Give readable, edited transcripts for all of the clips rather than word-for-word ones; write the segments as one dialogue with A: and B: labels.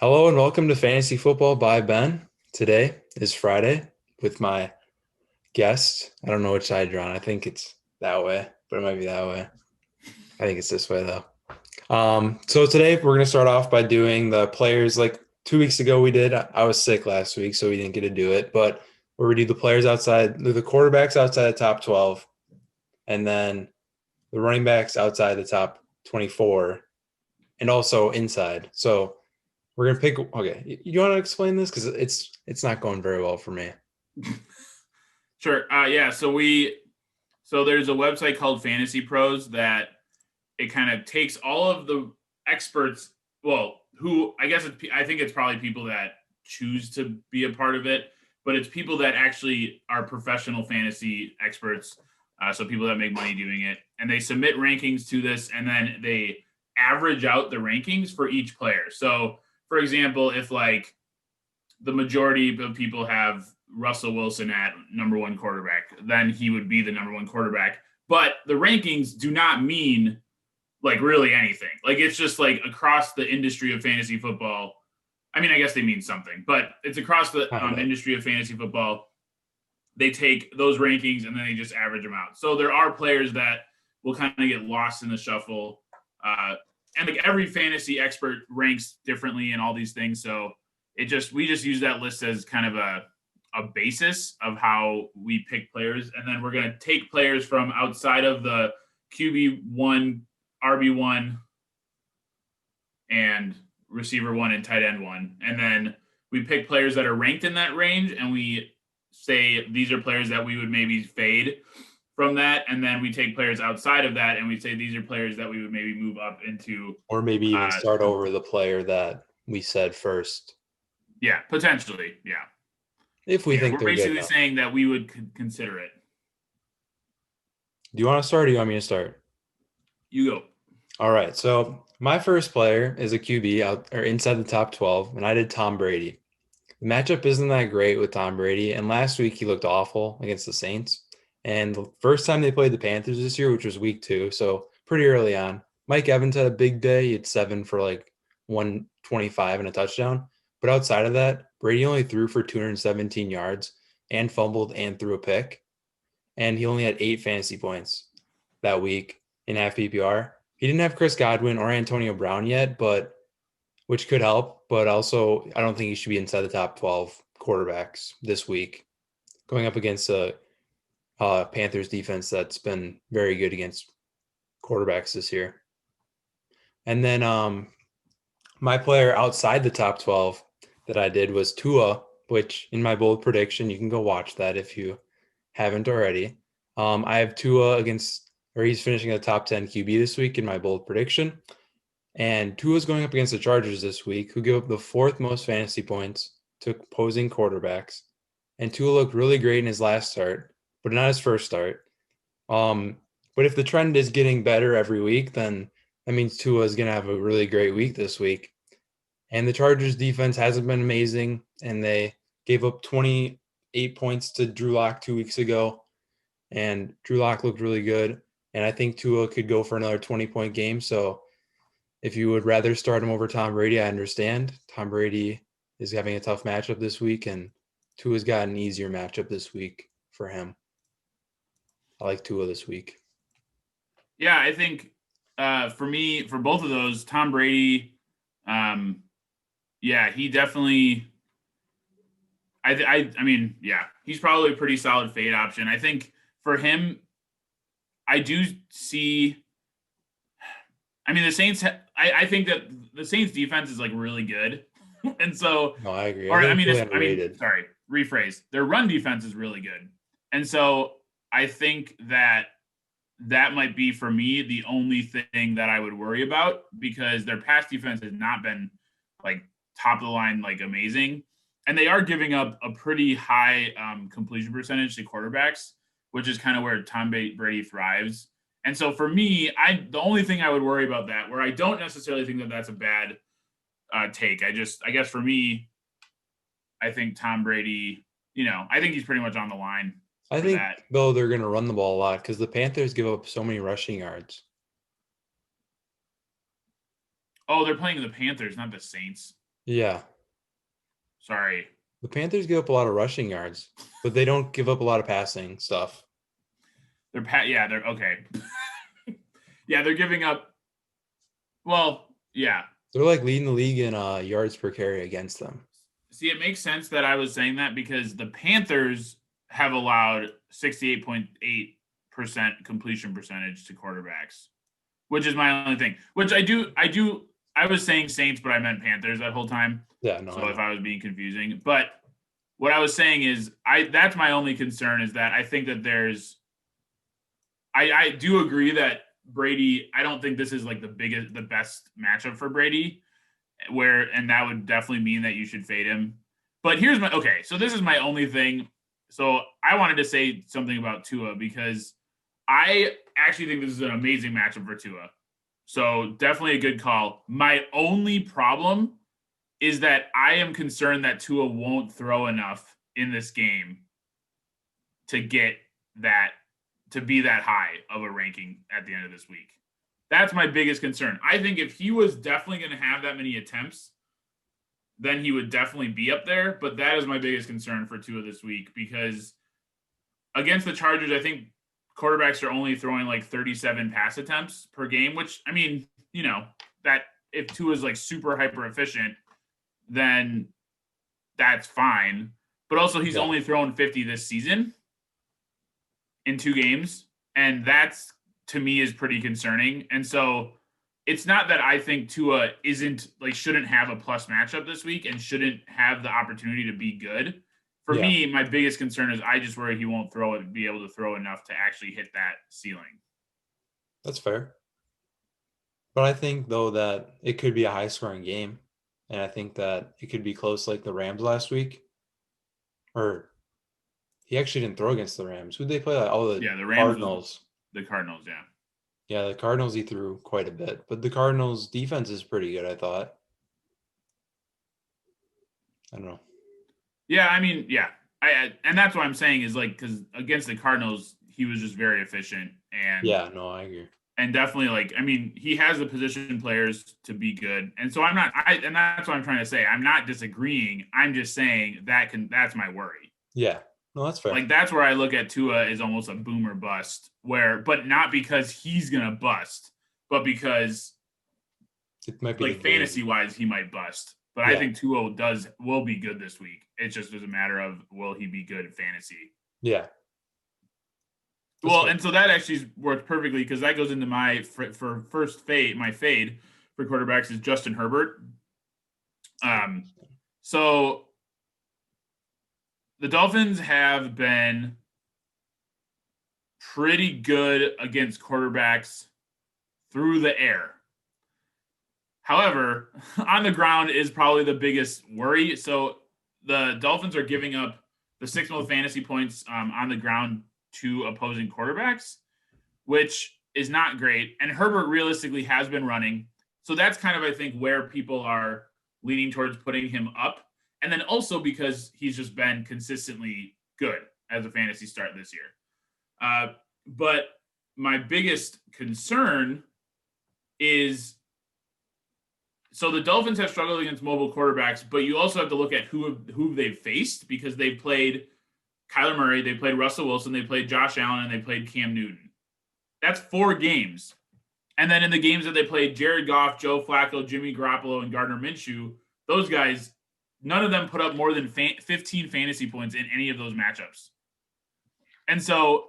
A: Hello and welcome to Fantasy Football by Ben. Today is Friday with my guest. I don't know which side you're on. I think it's that way, but it might be that way. I think it's this way though. So today we're gonna start off by doing the players like 2 weeks ago we did. I was sick last week, so we didn't get to do it, but we're gonna do the players outside, the quarterbacks outside the top 12, and then the running backs outside the top 24, and also inside. So we're gonna pick. Okay, you want to explain this because it's not going very well for me.
B: Sure. Yeah. So there's a website called Fantasy Pros that it kind of takes all of the experts. Well, who I think it's probably people that choose to be a part of it, but it's people that actually are professional fantasy experts. So people that make money doing it, and they submit rankings to this, and then they average out the rankings for each player. So, for example, if like the majority of people have Russell Wilson at number one quarterback, then he would be the number one quarterback. But the rankings do not mean like really anything. Like it's just like across the industry of fantasy football. I mean, I guess they mean something, but it's across the industry of fantasy football. They take those rankings and then they just average them out. So there are players that will kind of get lost in the shuffle. And like every fantasy expert ranks differently and all these things. So we just use that list as kind of a basis of how we pick players, and then we're going to take players from outside of the QB1, RB1, and receiver one and tight end one, and then we pick players that are ranked in that range, and we say these are players that we would maybe fade from that, and then we take players outside of that, and we say these are players that we would maybe move up into,
A: or maybe even start over the player that we said first.
B: Yeah, potentially, yeah.
A: If we think
B: we're
A: they're
B: basically
A: good
B: saying that we would consider it.
A: Do you want to start or do you want me to start?
B: You go.
A: All right. So my first player is a QB out or inside the top 12, and I did Tom Brady. The matchup isn't that great with Tom Brady, and last week he looked awful against the Saints. And the first time they played the Panthers this year, which was week 2, so pretty early on, Mike Evans had a big day. He had 7 for like 125 and a touchdown. But outside of that, Brady only threw for 217 yards and fumbled and threw a pick. And he only had 8 fantasy points that week in half PPR. He didn't have Chris Godwin or Antonio Brown yet, but which could help. But also, I don't think he should be inside the top 12 quarterbacks this week, going up against a Panthers defense that's been very good against quarterbacks this year. And then my player outside the top 12 that I did was Tua, which in my bold prediction, you can go watch that if you haven't already. I have Tua he's finishing a top 10 QB this week in my bold prediction. And Tua's going up against the Chargers this week, who give up the 4th most fantasy points to opposing quarterbacks. And Tua looked really great in his last start, but not his first start. But if the trend is getting better every week, then that means Tua is going to have a really great week this week. And the Chargers defense hasn't been amazing, and they gave up 28 points to Drew Lock 2 weeks ago, and Drew Lock looked really good. And I think Tua could go for another 20-point game. So if you would rather start him over Tom Brady, I understand. Tom Brady is having a tough matchup this week, and Tua's got an easier matchup this week for him. I like Tua this week.
B: Yeah, I think for me, for both of those, Tom Brady, yeah, he definitely. I mean, yeah, he's probably a pretty solid fade option. I think for him, I do see. I mean, the Saints. I think that the Saints defense is like really good, and so.
A: No, I agree.
B: Or I mean,
A: underrated.
B: sorry, rephrase. Their run defense is really good, and so I think that might be for me the only thing that I would worry about, because their pass defense has not been like top of the line, like amazing, and they are giving up a pretty high completion percentage to quarterbacks, which is kind of where Tom Brady thrives. And so for me, the only thing I would worry about that, where I don't necessarily think that that's a bad take. I guess for me, I think Tom Brady, I think he's pretty much on the line.
A: I think, though, they're going to run the ball a lot because the Panthers give up so many rushing yards.
B: Oh, they're playing the Panthers, not the Saints.
A: Yeah.
B: Sorry.
A: The Panthers give up a lot of rushing yards, but they don't give up a lot of passing stuff.
B: Yeah, they're okay. Yeah, they're giving up. Well, yeah.
A: They're like leading the league in yards per carry against them.
B: See, it makes sense that I was saying that because the Panthers have allowed 68.8% completion percentage to quarterbacks, which is my only thing. Which I was saying Saints, but I meant Panthers that whole time.
A: Yeah, no, I
B: So if
A: know.
B: I was being confusing, but what I was saying is that's my only concern is that I think that I do agree that Brady, I don't think this is like the best matchup for Brady, and that would definitely mean that you should fade him. But so this is my only thing. So I wanted to say something about Tua because I actually think this is an amazing matchup for Tua. So definitely a good call. My only problem is that I am concerned that Tua won't throw enough in this game to get that to be that high of a ranking at the end of this week. That's my biggest concern. I think if he was definitely going to have that many attempts, then he would definitely be up there. But that is my biggest concern for Tua this week because against the Chargers, I think quarterbacks are only throwing like 37 pass attempts per game, which, I mean, that if Tua is like super hyper efficient, then that's fine. But also, he's
A: Yeah.
B: only thrown 50 this season in 2 games. And that's, to me, is pretty concerning. And so it's not that I think Tua shouldn't have a plus matchup this week and shouldn't have the opportunity to be good. For
A: Yeah,
B: me, my biggest concern is I just worry he won't be able to throw enough to actually hit that ceiling.
A: that's fair. But I think though that it could be a high scoring game. And I think that it could be close like the Rams last week. Or he actually didn't throw against the Rams. Who'd they play? Oh, the
B: Yeah, the Rams was
A: Cardinals.
B: the Cardinals, yeah.
A: Yeah, the Cardinals he threw quite a bit. But the Cardinals defense is pretty good, I thought. I don't know.
B: Yeah, I mean, yeah. And that's what I'm saying is like because against the Cardinals, he was just very efficient
A: Yeah, no, I agree.
B: and definitely like I mean, he has the position players to be good. And so and that's what I'm trying to say. I'm not disagreeing. I'm just saying that's my worry.
A: Yeah. No, that's fair.
B: Like that's where I look at Tua as almost a boomer bust, but not because he's gonna bust, but because
A: It might be the
B: like
A: game.
B: fantasy wise he might bust. But I
A: Yeah.
B: think Tua will be good this week. It just is a matter of will he be good at fantasy.
A: Yeah. That's
B: Well,
A: fair.
B: and so that actually works perfectly because that goes into my for first fade. My fade for quarterbacks is Justin Herbert. So the Dolphins have been pretty good against quarterbacks through the air. However, on the ground is probably the biggest worry. So the Dolphins are giving up the 6th most fantasy points on the ground to opposing quarterbacks, which is not great. And Herbert realistically has been running. So that's kind of, I think, where people are leaning towards putting him up. And then also because he's just been consistently good as a fantasy start this year. But my biggest concern is so the Dolphins have struggled against mobile quarterbacks, but you also have to look at who they've faced because they've played Kyler Murray, they played Russell Wilson, they played Josh Allen, and they played Cam Newton. That's 4 games. And then in the games that they played, Jared Goff, Joe Flacco, Jimmy Garoppolo, and Gardner Minshew, those guys, none of them put up more than 15 fantasy points in any of those matchups. And so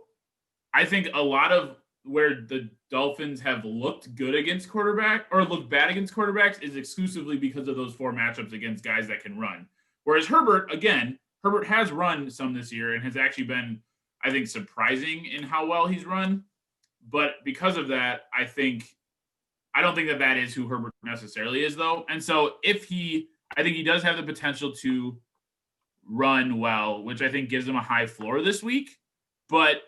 B: I think a lot of where the Dolphins have looked good against quarterback or looked bad against quarterbacks is exclusively because of those 4 matchups against guys that can run. Whereas Herbert has run some this year and has actually been, I think, surprising in how well he's run. But because of that, I don't think that is who Herbert necessarily is, though. And so I think he does have the potential to run well, which I think gives him a high floor this week. But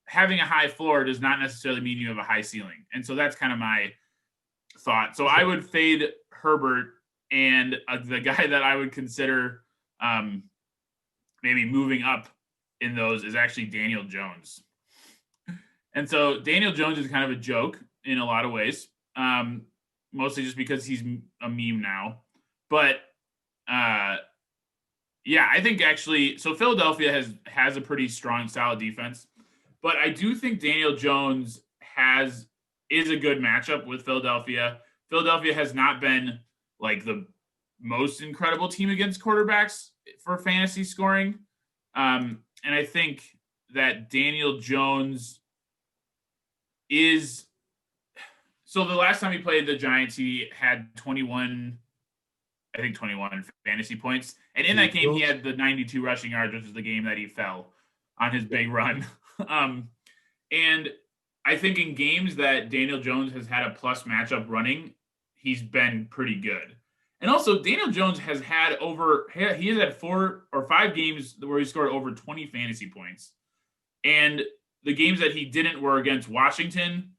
B: having a high floor does not necessarily mean you have a high ceiling. And so that's kind of my thought. So I would fade Herbert, and the guy that I would consider maybe moving up in those is actually Daniel Jones. And so Daniel Jones is kind of a joke in a lot of ways, mostly just because he's a meme now. But Yeah, I think actually, so Philadelphia has a pretty strong, solid defense, but I do think Daniel Jones is a good matchup with Philadelphia. Philadelphia has not been like the most incredible team against quarterbacks for fantasy scoring, and I think that Daniel Jones is. So the last time he played the Giants, he had 21 fantasy points. And in
A: The
B: that game, he
A: Eagles?
B: had the 92 rushing yards, which is the game that he fell on his big run. And I think in games that Daniel Jones has had a plus matchup running, he's been pretty good. And also, Daniel Jones has had he has had 4 or 5 games where he scored over 20 fantasy points. And the games that he didn't were against Washington,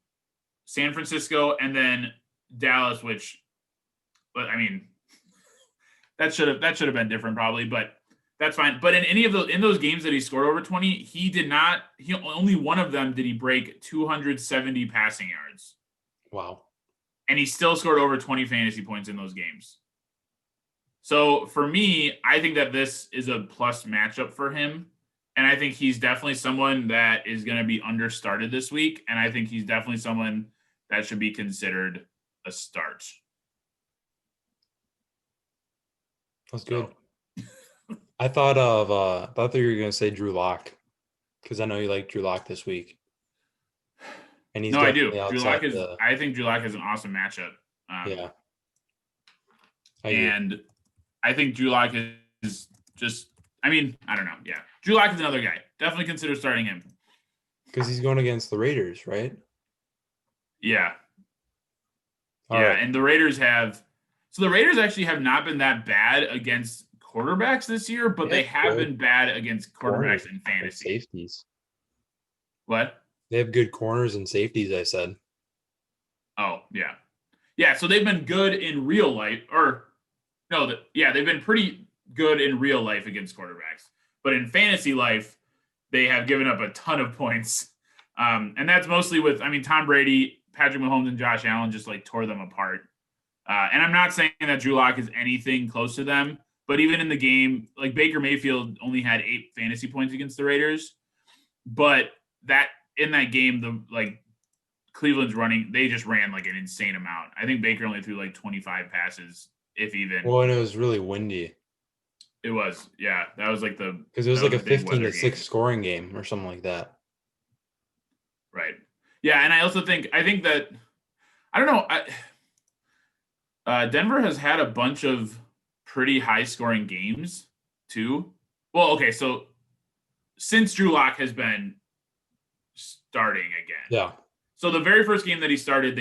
B: San Francisco, and then Dallas, but I mean, that should have been different probably, but that's fine. But in those games that he scored over 20, he only one of them did he break 270 passing yards.
A: Wow.
B: And he still scored over 20 fantasy points in those games. So for me, I think that this is a plus matchup for him. And I think he's definitely someone that is going to be understarted this week. And I think he's definitely someone that should be considered a start.
A: That's good. I thought that you were going to say Drew Lock, because I know you like Drew Lock this week. And he's
B: I do. I think Drew Lock is an awesome matchup.
A: Yeah.
B: And I think Drew Lock is just, I don't know. Yeah. Drew Lock is another guy. Definitely consider starting him.
A: Because he's going against the Raiders, right?
B: Yeah. Right. And the Raiders actually have not been that bad against quarterbacks this year, but they have been bad against quarterbacks in fantasy.
A: Safeties.
B: What?
A: They have good corners and safeties, I said.
B: Oh, yeah. Yeah, so they've been good in real life, they've been pretty good in real life against quarterbacks. But in fantasy life, they have given up a ton of points. And that's mostly with, Tom Brady, Patrick Mahomes, and Josh Allen just tore them apart. And I'm not saying that Drew Lock is anything close to them, but even in the game, Baker Mayfield only had 8 fantasy points against the Raiders. But in that game, Cleveland's running, they just ran an insane amount. I think Baker only threw 25 passes, if even.
A: Well, and it was really windy.
B: It was, yeah. That was
A: because it was a 15-6 scoring game or something like that.
B: Right. Yeah, and I think that, I don't know, Denver has had a bunch of pretty high scoring games too. Well, okay, so since Drew Lock has been starting again.
A: Yeah.
B: So the very first game that he started,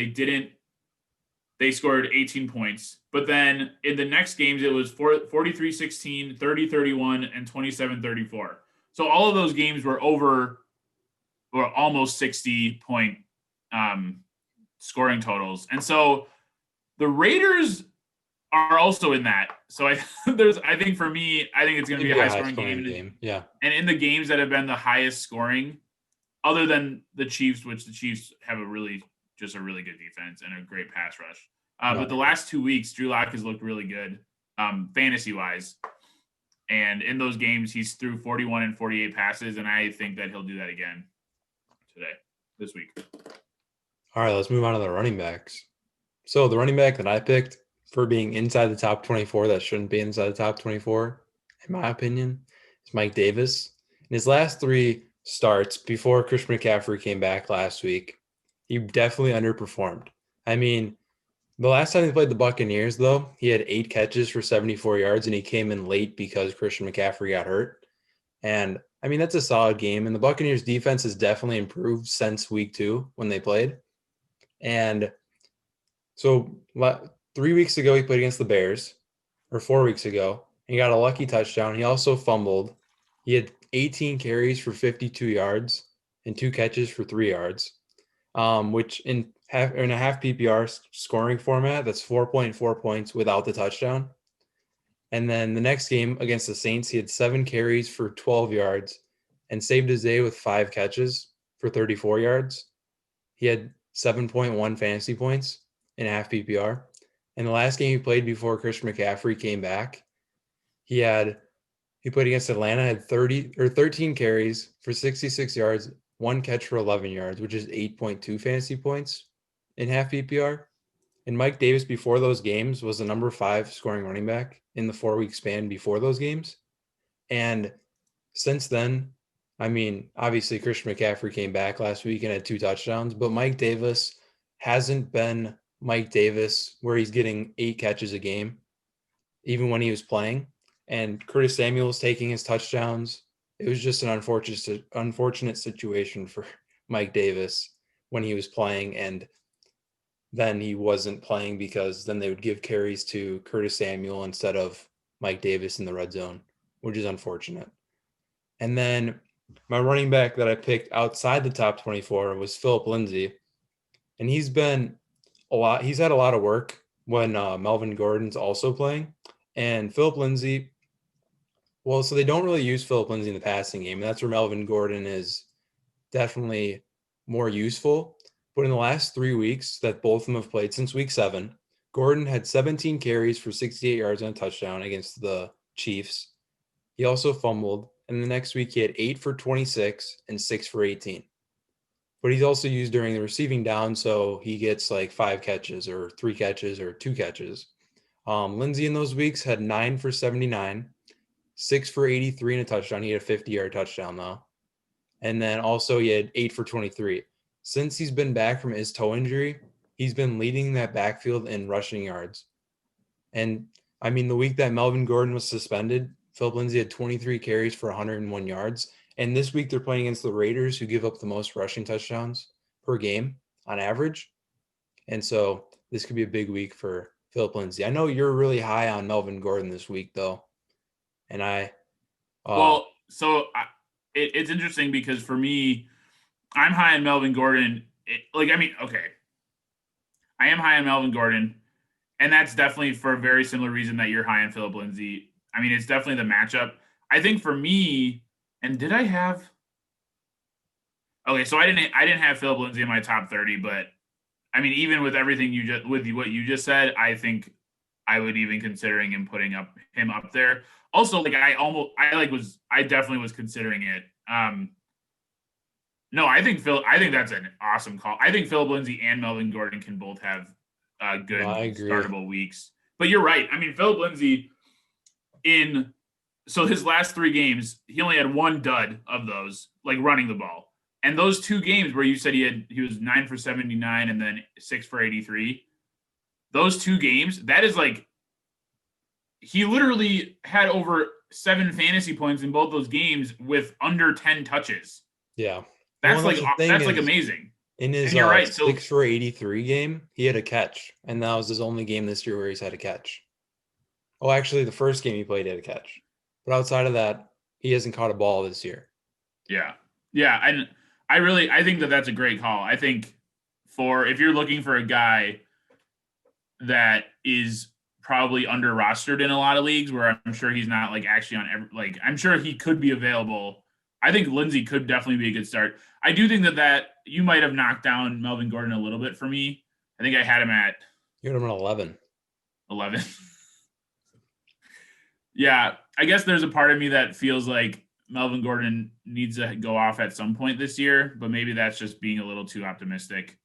B: they scored 18 points. But then in the next games, it was 43-16, 30-31, and 27-34. So all of those games were almost 60-point scoring totals. And so the Raiders are also in that. So I think for me, I think it's going to be a high scoring game.
A: Yeah.
B: And in the games that have been the highest scoring, other than the Chiefs, which the Chiefs have a really good defense and a great pass rush. But the last 2 weeks, Drew Lock has looked really good fantasy-wise. And in those games, he's threw 41 and 48 passes, and I think that he'll do that again this week.
A: All right, let's move on to the running backs. So the running back that I picked for being inside the top 24 that shouldn't be inside the top 24, in my opinion, is Mike Davis. In his last 3 starts before Christian McCaffrey came back last week, he definitely underperformed. The last time he played the Buccaneers, though, he had 8 catches for 74 yards, and he came in late because Christian McCaffrey got hurt. And, that's a solid game. And the Buccaneers' defense has definitely improved since week 2 when they played. And so 3 weeks ago, he played against the Bears, or 4 weeks ago. He got a lucky touchdown. He also fumbled. He had 18 carries for 52 yards and 2 catches for 3 yards, which in a half PPR scoring format, that's 4.4 points without the touchdown. And then the next game against the Saints, he had 7 carries for 12 yards and saved his day with 5 catches for 34 yards. He had 7.1 fantasy points in a half PPR. And the last game he played before Christian McCaffrey came back, He played against Atlanta, had 13 carries for 66 yards, one catch for 11 yards, which is 8.2 fantasy points in half PPR. And Mike Davis before those games was the number 5 scoring running back in the 4-week span before those games. And since then, I mean, obviously Christian McCaffrey came back last week and had 2 touchdowns, but Mike Davis hasn't been Mike Davis where he's getting 8 catches a game, even when he was playing. And Curtis Samuel's taking his touchdowns. It was just an unfortunate situation for Mike Davis when he was playing, and then he wasn't playing because then they would give carries to Curtis Samuel instead of Mike Davis in the red zone, which is unfortunate. And then my running back that I picked outside the top 24 was Phillip Lindsay. And he's had a lot of work when Melvin Gordon's also playing. And Phillip Lindsay, well, so they don't really use Phillip Lindsay in the passing game. And that's where Melvin Gordon is definitely more useful. But in the last 3 weeks that both of them have played since week 7, Gordon had 17 carries for 68 yards and a touchdown against the Chiefs. He also fumbled. And the next week he had 8 for 26 and 6 for 18. But he's also used during the receiving down, so he gets like 5 catches or 3 catches or 2 catches. Lindsay in those weeks had 9 for 79, 6 for 83 and a touchdown. He had a 50-yard touchdown though. And then also he had 8 for 23. Since he's been back from his toe injury, he's been leading that backfield in rushing yards. And I mean, the week that Melvin Gordon was suspended, Phillip Lindsay had 23 carries for 101 yards. And this week they're playing against the Raiders, who give up the most rushing touchdowns per game on average. And so this could be a big week for Phillip Lindsay. I know you're really high on Melvin Gordon this week, though. And
B: it's interesting because for me, I'm high on Melvin Gordon. I am high on Melvin Gordon, and that's definitely for a very similar reason that you're high on Phillip Lindsay. I mean, it's definitely the matchup. I think for me, and did I have? Okay, so I didn't have Phillip Lindsay in my top 30, but I mean, even with everything with what you just said, I think I would even considering him putting him up there. Also, like I definitely was considering it. No, I think that's an awesome call. I think Phillip Lindsay and Melvin Gordon can both have good startable weeks. But you're right. I mean, Phillip Lindsay so his last 3 games, he only had 1 dud of those, like running the ball. And those 2 games where you said he was 9 for 79 and then 6 for 83, those 2 games, that is like he literally had over 7 fantasy points in both those games with under 10 touches.
A: Yeah.
B: That's amazing.
A: In his 6 for 83 game, he had a catch, and that was his only game this year where he's had a catch. Oh, actually, the first game he played he had a catch. But outside of that, he hasn't caught a ball this year.
B: Yeah. Yeah, and I think that's a great call. I think if you're looking for a guy that is probably under rostered in a lot of leagues where I'm sure he's not like actually on I'm sure he could be available. I think Lindsay could definitely be a good start. I do think that you might have knocked down Melvin Gordon a little bit for me. I think I had him at
A: you had him at 11.
B: 11. Yeah, I guess there's a part of me that feels like Melvin Gordon needs to go off at some point this year, but maybe that's just being a little too optimistic.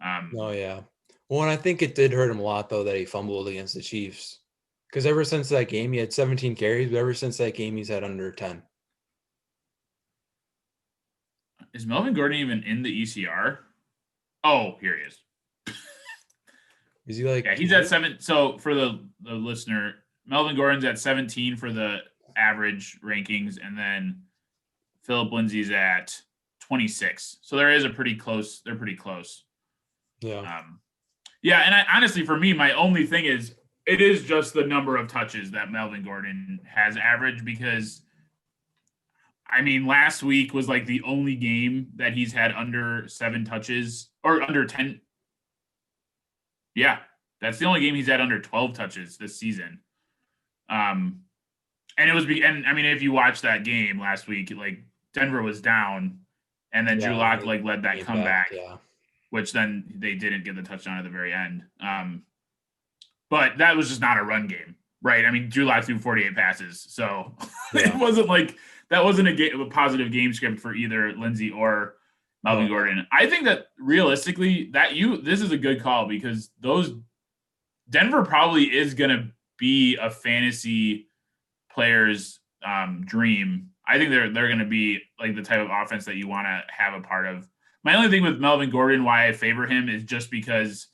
A: Oh, yeah. Well, and I think it did hurt him a lot, though, that he fumbled against the Chiefs. Because ever since that game, he had 17 carries, but ever since that game, he's had under 10.
B: Is Melvin Gordon even in the ECR? Oh, here he is.
A: Is he like?
B: Yeah, he's at 7. So for the listener, Melvin Gordon's at 17 for the average rankings, and then Phillip Lindsay's at 26. So there is a pretty close. They're pretty close.
A: Yeah.
B: Yeah, and honestly, for me, my only thing is it is just the number of touches that Melvin Gordon has averaged because, I mean, last week was like the only game that he's had under 7 touches or under 10. Yeah, that's the only game he's had under 12 touches this season. And it was, and I mean, if you watch that game last week, like Denver was down, and then Drew Lock like led that comeback, which then they didn't get the touchdown at the very end. But that was just not a run game, Right. I mean, Drew Lock threw 48 passes. So
A: Yeah.
B: it wasn't like that wasn't a positive game script for either Lindsay or Melvin Gordon. I think that realistically this is a good call because Denver probably is going to be a fantasy player's dream. I think they're going to be like the type of offense that you want to have a part of. My only thing with Melvin Gordon, why I favor him is just because,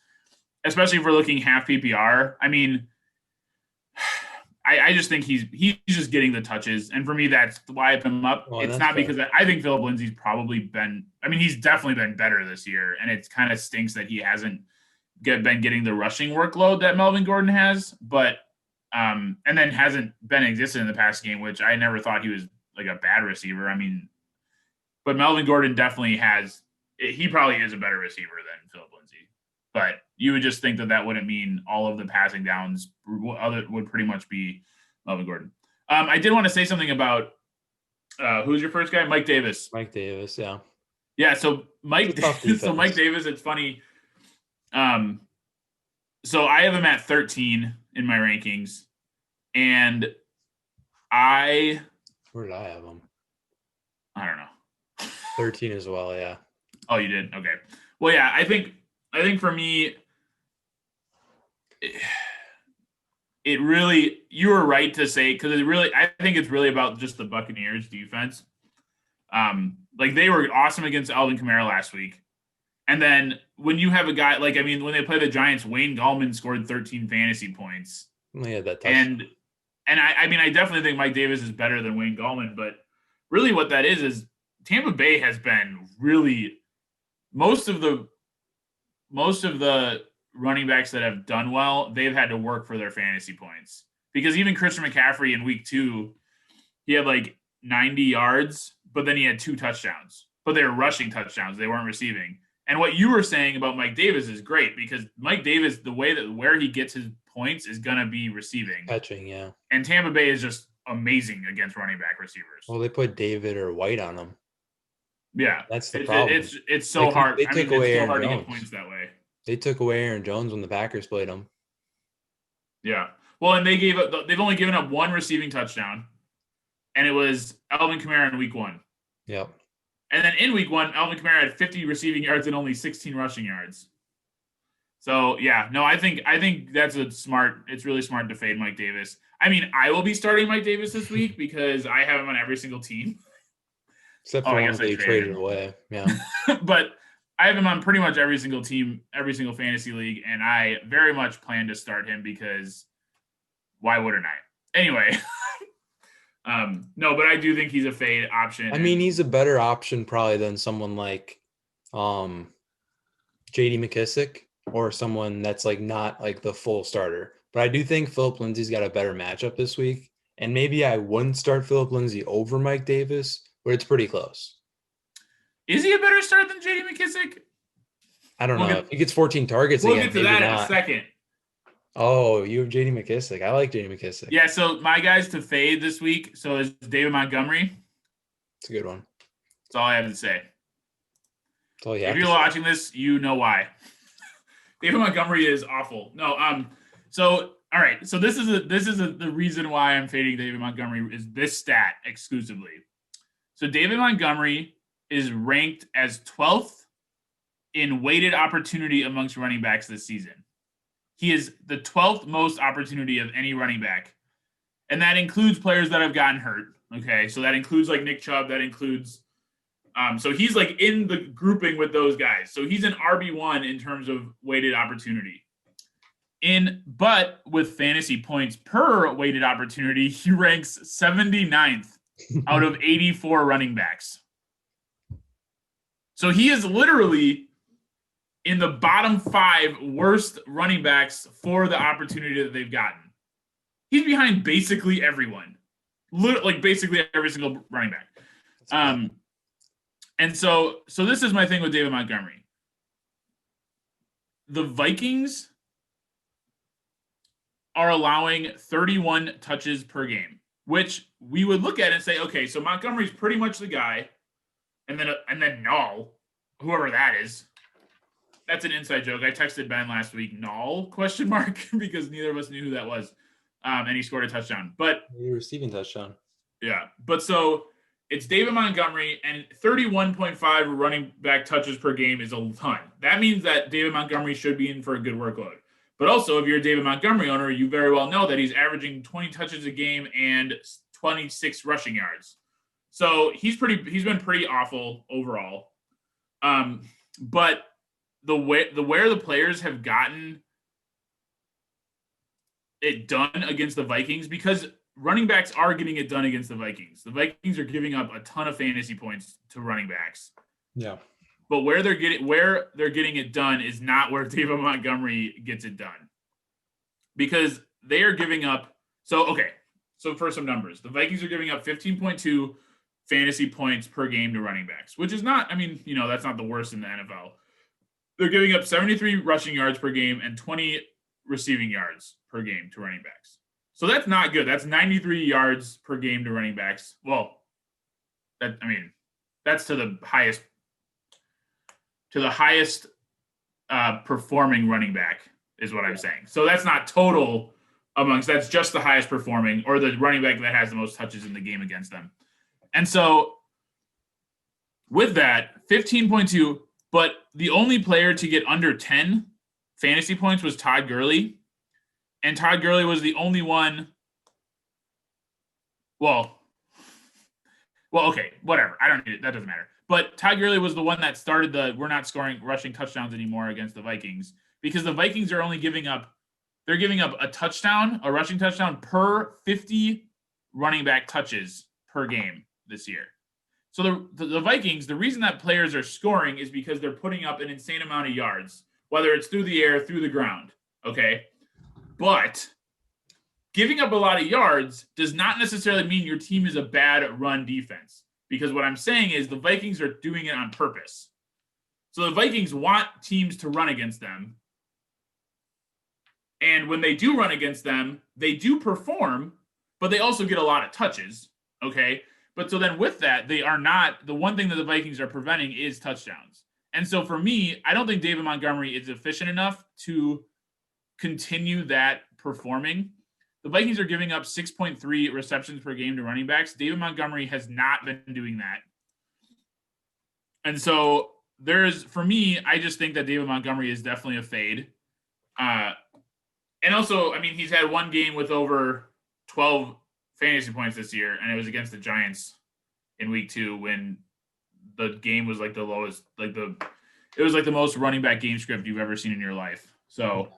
B: especially if we're looking half PPR, I mean, I just think he's just getting the touches. And for me, that's why I put him up. It's not fair. Because I think Phillip Lindsay's probably been, I mean, he's definitely been better this year. And it kind of stinks that he hasn't been getting the rushing workload that Melvin Gordon has. But, and then hasn't been existent in the past game, which I never thought he was like a bad receiver. I mean, but Melvin Gordon definitely he probably is a better receiver than Phillip Lindsay. But you would just think that wouldn't mean all of the passing downs would pretty much be Melvin Gordon. I did want to say something about who's your first guy? Mike Davis.
A: Mike Davis, yeah.
B: Yeah, so Mike Davis, it's funny. So I have him at 13 in my rankings. And
A: where did I have him?
B: I don't know.
A: 13 as well, yeah.
B: Oh, you did? Okay. Well, yeah, I think for me, it really, you were right to say, because I think it's really about just the Buccaneers defense. Like they were awesome against Alvin Kamara last week. And then when you have a guy, like, I mean, when they play the Giants, Wayne Gallman scored 13 fantasy points.
A: Yeah, that
B: and I mean, I definitely think Mike Davis is better than Wayne Gallman, but really what that is Tampa Bay has been really most of the running backs that have done well, they've had to work for their fantasy points. Because even Christian McCaffrey in week 2, he had like 90 yards, but then he had 2 touchdowns. But they were rushing touchdowns. They weren't receiving. And what you were saying about Mike Davis is great because Mike Davis, the way that where he gets his points is going to be receiving.
A: Catching, yeah.
B: And Tampa Bay is just amazing against running back receivers.
A: Well, they put David or White on him.
B: Yeah.
A: That's the problem.
B: It's so hard.
A: They took away
B: it's so hard
A: Aaron
B: to
A: Jones.
B: get points that way.
A: They took away Aaron Jones when the Packers played him.
B: Yeah. Well, and they've only given up 1 receiving touchdown, and it was Alvin Kamara in week 1.
A: Yep.
B: And then in week 1, Alvin Kamara had 50 receiving yards and only 16 rushing yards. So, yeah, no, I think that's it's really smart to fade Mike Davis. I mean, I will be starting Mike Davis this week because I have him on every single team.
A: Except for ones that you traded away. Yeah.
B: But I have him on pretty much every single team, every single fantasy league, and I very much plan to start him because why wouldn't I? Anyway. No, but I do think he's a fade option.
A: I mean, he's a better option probably than someone like J.D. McKissic or someone that's like not like the full starter. But I do think Phillip Lindsay's got a better matchup this week. And maybe I wouldn't start Phillip Lindsay over Mike Davis, but it's pretty close.
B: Is he a better start than J.D. McKissic?
A: I don't know. If he gets 14 targets
B: we'll
A: again,
B: get to that in a second.
A: Oh, you have J.D. McKissic. I like J.D. McKissic.
B: Yeah, so my guys to fade this week. So is David Montgomery.
A: It's a good one.
B: That's all I have to say.
A: That's all you
B: have if you're watching this, you know why. David Montgomery is awful. No, so all right. So this is the reason why I'm fading David Montgomery is this stat exclusively. So David Montgomery is ranked as 12th in weighted opportunity amongst running backs this season. He is the 12th most opportunity of any running back. And that includes players that have gotten hurt. Okay. So that includes like Nick Chubb. That includes, so he's like in the grouping with those guys. So he's an RB1 in terms of weighted opportunity. But with fantasy points per weighted opportunity, he ranks 79th out of 84 running backs. So he is literally in the bottom 5 worst running backs for the opportunity that they've gotten. He's behind basically everyone. Like basically every single running back. And so this is my thing with David Montgomery. The Vikings are allowing 31 touches per game, which we would look at and say, okay, so Montgomery's pretty much the guy. And then Null, whoever that is. That's an inside joke. I texted Ben last week, Null, ? Because neither of us knew who that was. and he scored a touchdown. But
A: receiving touchdown.
B: Yeah, but so it's David Montgomery, and 31.5 running back touches per game is a ton. That means that David Montgomery should be in for a good workload. But also, if you're a David Montgomery owner, you very well know that he's averaging 20 touches a game and 26 rushing yards. So he's been pretty awful overall. But where the players have gotten it done against the Vikings, because running backs are getting it done against the Vikings. The Vikings are giving up a ton of fantasy points to running backs.
A: Yeah.
B: But where they're getting it done is not where David Montgomery gets it done. Because they are giving up. So for some numbers, the Vikings are giving up 15.2 fantasy points per game to running backs, which is not, that's not the worst in the NFL. They're giving up 73 rushing yards per game and 20 receiving yards per game to running backs. So that's not good. That's 93 yards per game to running backs. Well, that's to the highest performing running back is what I'm saying. So that's not total that's just the highest performing, or the running back that has the most touches in the game against them. And so with that, 15.2, but the only player to get under 10 fantasy points was Todd Gurley. And Todd Gurley was the only one. Well, okay, whatever. I don't need it. That doesn't matter. But Todd Gurley was the one that started we're not scoring rushing touchdowns anymore against the Vikings, because the Vikings are only giving up a rushing touchdown per 50 running back touches per game this year. So the Vikings, the reason that players are scoring is because they're putting up an insane amount of yards, whether it's through the air, through the ground. Okay. But giving up a lot of yards does not necessarily mean your team is a bad run defense, because what I'm saying is the Vikings are doing it on purpose. So the Vikings want teams to run against them. And when they do run against them, they do perform, but they also get a lot of touches. Okay. But so then with that, they are not, the one thing that the Vikings are preventing is touchdowns. And so for me, I don't think David Montgomery is efficient enough to continue that performing. The Vikings are giving up 6.3 receptions per game to running backs. David Montgomery has not been doing that. And so for me, I just think that David Montgomery is definitely a fade. And also, he's had one game with over 12 fantasy points this year, and it was against the Giants in week 2 when the game was like the lowest, it was like the most running back game script you've ever seen in your life. So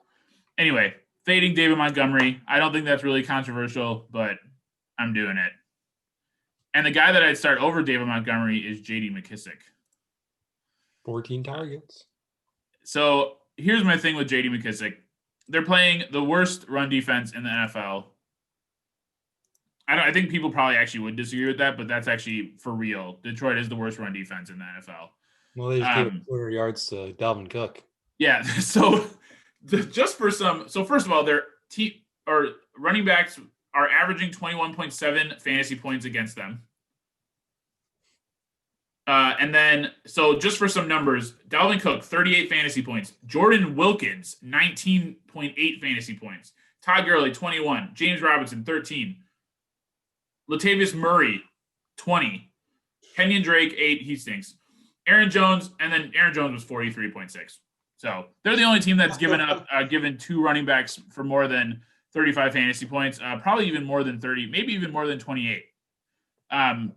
B: anyway, fading David Montgomery. I don't think that's really controversial, but I'm doing it. And the guy that I'd start over David Montgomery is J.D. McKissic.
A: 14 targets.
B: So here's my thing with J.D. McKissic. They're playing the worst run defense in the NFL. I think people probably actually would disagree with that, but that's actually for real. Detroit is the worst run defense in the NFL.
A: Well, they just gave 400 yards to Dalvin Cook.
B: Yeah. So first of all, their running backs are averaging 21.7 fantasy points against them. And then, so just for some numbers, Dalvin Cook, 38 fantasy points. Jordan Wilkins, 19.8 fantasy points. Todd Gurley, 21. James Robinson, 13. Latavius Murray, 20. Kenyon Drake, 8. He stinks. Aaron Jones was 43.6. So they're the only team that's given 2 running backs for more than 35 fantasy points, probably even more than 30, maybe even more than 28. And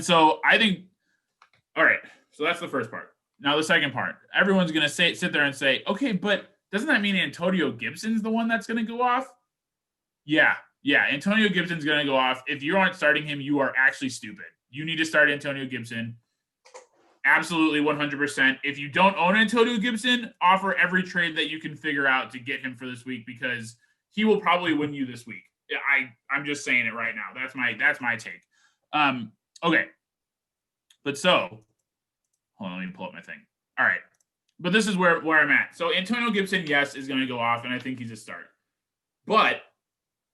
B: so I think, all right, so that's the first part. Now the second part, everyone's going to sit there and say, okay, but doesn't that mean Antonio Gibson's the one that's going to go off? Yeah, Antonio Gibson's going to go off. If you aren't starting him, you are actually stupid. You need to start Antonio Gibson. Absolutely 100%. If you don't own Antonio Gibson, offer every trade that you can figure out to get him for this week, because he will probably win you this week. I'm just saying it right now. That's my take. Okay. But so, hold on, let me pull up my thing. All right. But this is where I'm at. So Antonio Gibson, yes, is going to go off, and I think he's a start. But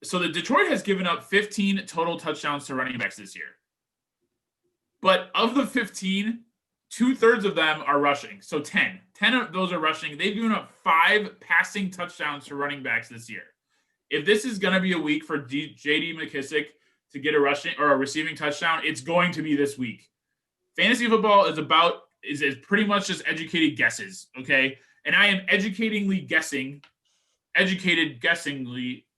B: so the Detroit has given up 15 total touchdowns to running backs this year. But of the 15, 2/3 of them are rushing. So 10 of those are rushing. They've given up 5 passing touchdowns to running backs this year. if this is going to be a week for J.D. McKissic to get a rushing or a receiving touchdown, it's going to be this week. Fantasy football is pretty much just educated guesses, okay? And I am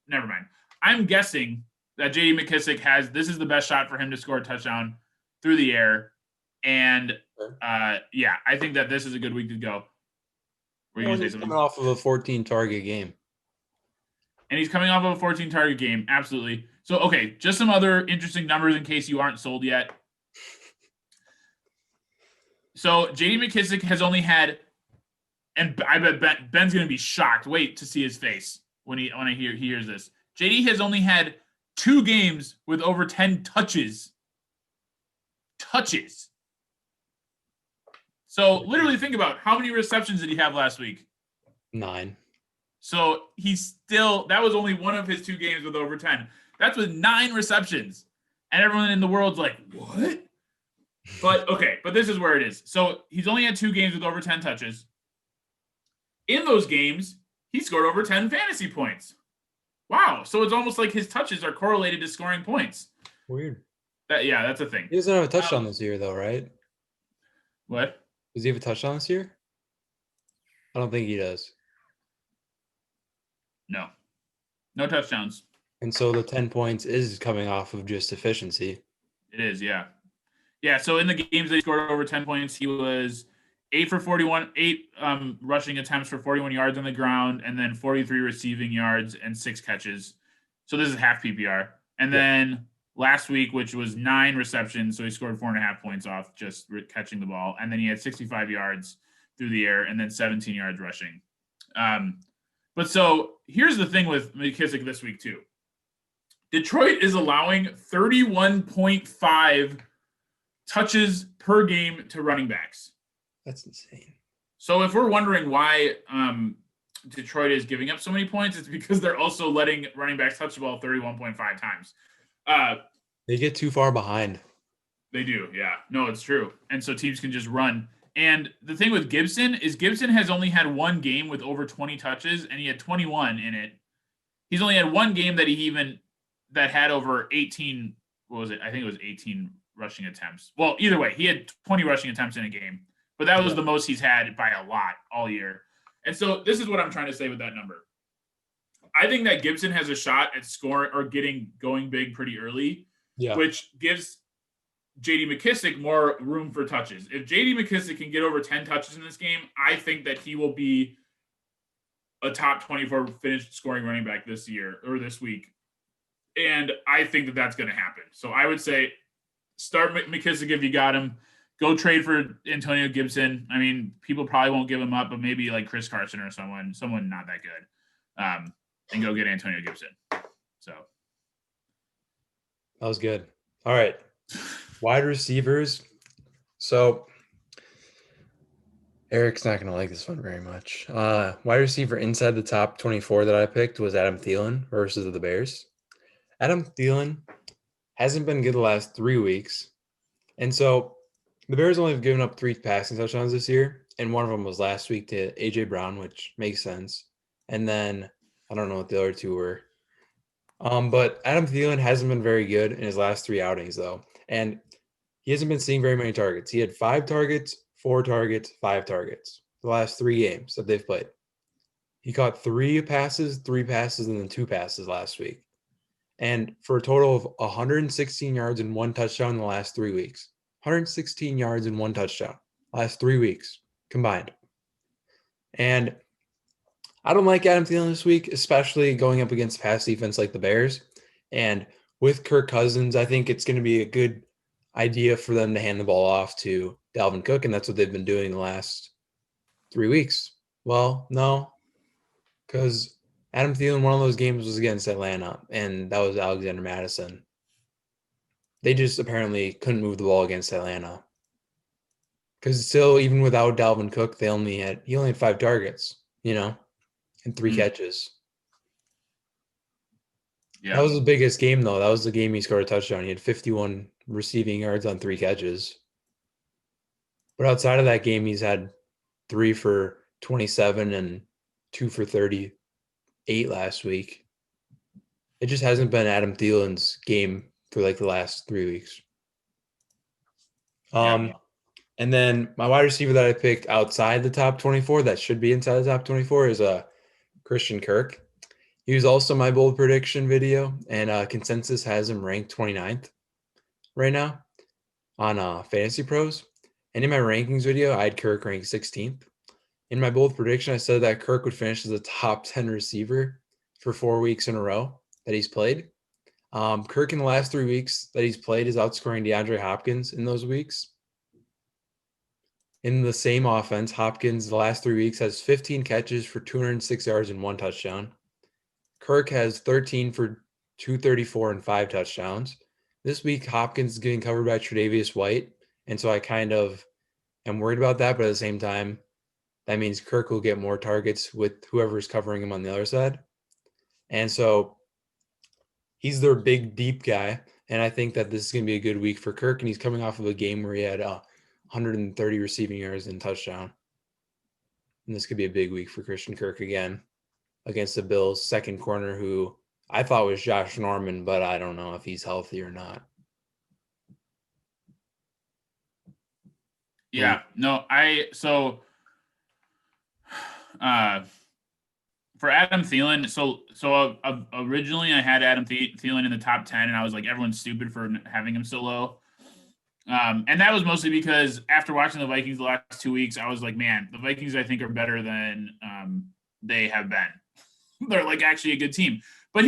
B: never mind. I'm guessing that J.D. McKissic this is the best shot for him to score a touchdown through the air. And I think that this is a good week to go.
A: Were you going to say something? Coming off of a 14-target game.
B: And he's coming off of a 14-target game, absolutely. So, okay, just some other interesting numbers in case you aren't sold yet. So, J.D. McKissic has only had, and I bet Ben's going to be shocked. Wait to see his face when he hears this. J.D. has only had 2 games with over 10 touches. So, literally think about how many receptions did he have last week?
A: 9.
B: So, that was only one of his 2 games with over 10. That's with 9 receptions. And everyone in the world's like, what? But this is where it is. So he's only had 2 games with over 10 touches. In those games, he scored over 10 fantasy points. Wow. So it's almost like his touches are correlated to scoring points.
A: Weird.
B: That's a thing.
A: He doesn't have a touchdown this year, though, right?
B: What?
A: Does he have a touchdown this year? I don't think he does.
B: No. No touchdowns.
A: And so the 10 points is coming off of just efficiency.
B: It is, yeah. Yeah, so in the games that he scored over 10 points, he was 8 for 41, 8 rushing attempts for 41 yards on the ground, and then 43 receiving yards and 6 catches. So this is half PPR. And then last week, which was 9 receptions, so he scored 4.5 points off just catching the ball. And then he had 65 yards through the air and then 17 yards rushing. But so here's the thing with McKissic this week, too. Detroit is allowing 31.5 touches per game to running backs.
A: That's insane.
B: So if we're wondering why Detroit is giving up so many points, it's because they're also letting running backs touch the ball 31.5 times.
A: They get too far behind.
B: They do, yeah. No, it's true. And so teams can just run. And the thing with Gibson is Gibson has only had 1 game with over 20 touches, and he had 21 in it. He's only had 1 game that had over 18, what was it? I think it was 18 rushing attempts. Well, either way, he had 20 rushing attempts in a game, but that was the most he's had by a lot all year. And so this is what I'm trying to say with that number. I think that Gibson has a shot at scoring or going big pretty early, which gives J.D. McKissic more room for touches. If J.D. McKissic can get over 10 touches in this game, I think that he will be a top 24 finished scoring running back this year or this week. And I think that that's going to happen. So I would say start McKissic if you got him. Go trade for Antonio Gibson. I mean, people probably won't give him up, but maybe like Chris Carson or someone not that good. And go get Antonio Gibson. So
A: that was good. All right. Wide receivers. So Eric's not going to like this one very much. Wide receiver inside the top 24 that I picked was Adam Thielen versus the Bears. Adam Thielen hasn't been good the last 3 weeks. And so the Bears only have given up 3 passing touchdowns this year. And one of them was last week to A.J. Brown, which makes sense. And then I don't know what the other 2 were. But Adam Thielen hasn't been very good in his last 3 outings, though. And he hasn't been seeing very many targets. He had 5 targets, 4 targets, 5 targets the last 3 games that they've played. He caught 3 passes, and then 2 passes last week. And for a total of 116 yards and 1 touchdown in the last 3 weeks. 116 yards and 1 touchdown last 3 weeks combined. And I don't like Adam Thielen this week, especially going up against pass defense like the Bears. And with Kirk Cousins, I think it's going to be a good idea for them to hand the ball off to Dalvin Cook, and that's what they've been doing the last 3 weeks. Well, no, because Adam Thielen, one of those games was against Atlanta, and that was Alexander Madison. They just apparently couldn't move the ball against Atlanta. Because still, even without Dalvin Cook, he only had 5 targets, and 3 catches. Yeah. That was the biggest game, though. That was the game he scored a touchdown. He had 51 receiving yards on 3 catches. But outside of that game, he's had 3 for 27 and 2 for 38 last week. It just hasn't been Adam Thielen's game for like the last 3 weeks. And then my wide receiver that I picked outside the top 24 that should be inside the top 24 is Christian Kirk. He was also my bold prediction video, and consensus has him ranked 29th right now on Fantasy Pros. And in my rankings video, I had Kirk ranked 16th. In my bold prediction, I said that Kirk would finish as a top 10 receiver for 4 weeks in a row that he's played. Kirk in the last 3 weeks that he's played is outscoring DeAndre Hopkins in those weeks. In the same offense, Hopkins the last 3 weeks has 15 catches for 206 yards and 1 touchdown. Kirk has 13 for 234 and 5 touchdowns. This week, Hopkins is getting covered by Tre'Davious White, and so I kind of am worried about that, but at the same time, that means Kirk will get more targets with whoever's covering him on the other side. And so he's their big, deep guy, and I think that this is going to be a good week for Kirk, and he's coming off of a game where he had 130 receiving yards and touchdown. And this could be a big week for Christian Kirk again against the Bills' second corner, who I thought was Josh Norman, but I don't know if he's healthy or not.
B: Yeah, no, for Adam Thielen, so originally I had Adam Thielen in the top 10, and I was like, everyone's stupid for having him so low. And that was mostly because after watching the Vikings the last 2 weeks, I was like, man, the Vikings I think are better than they have been. They're like actually a good team. But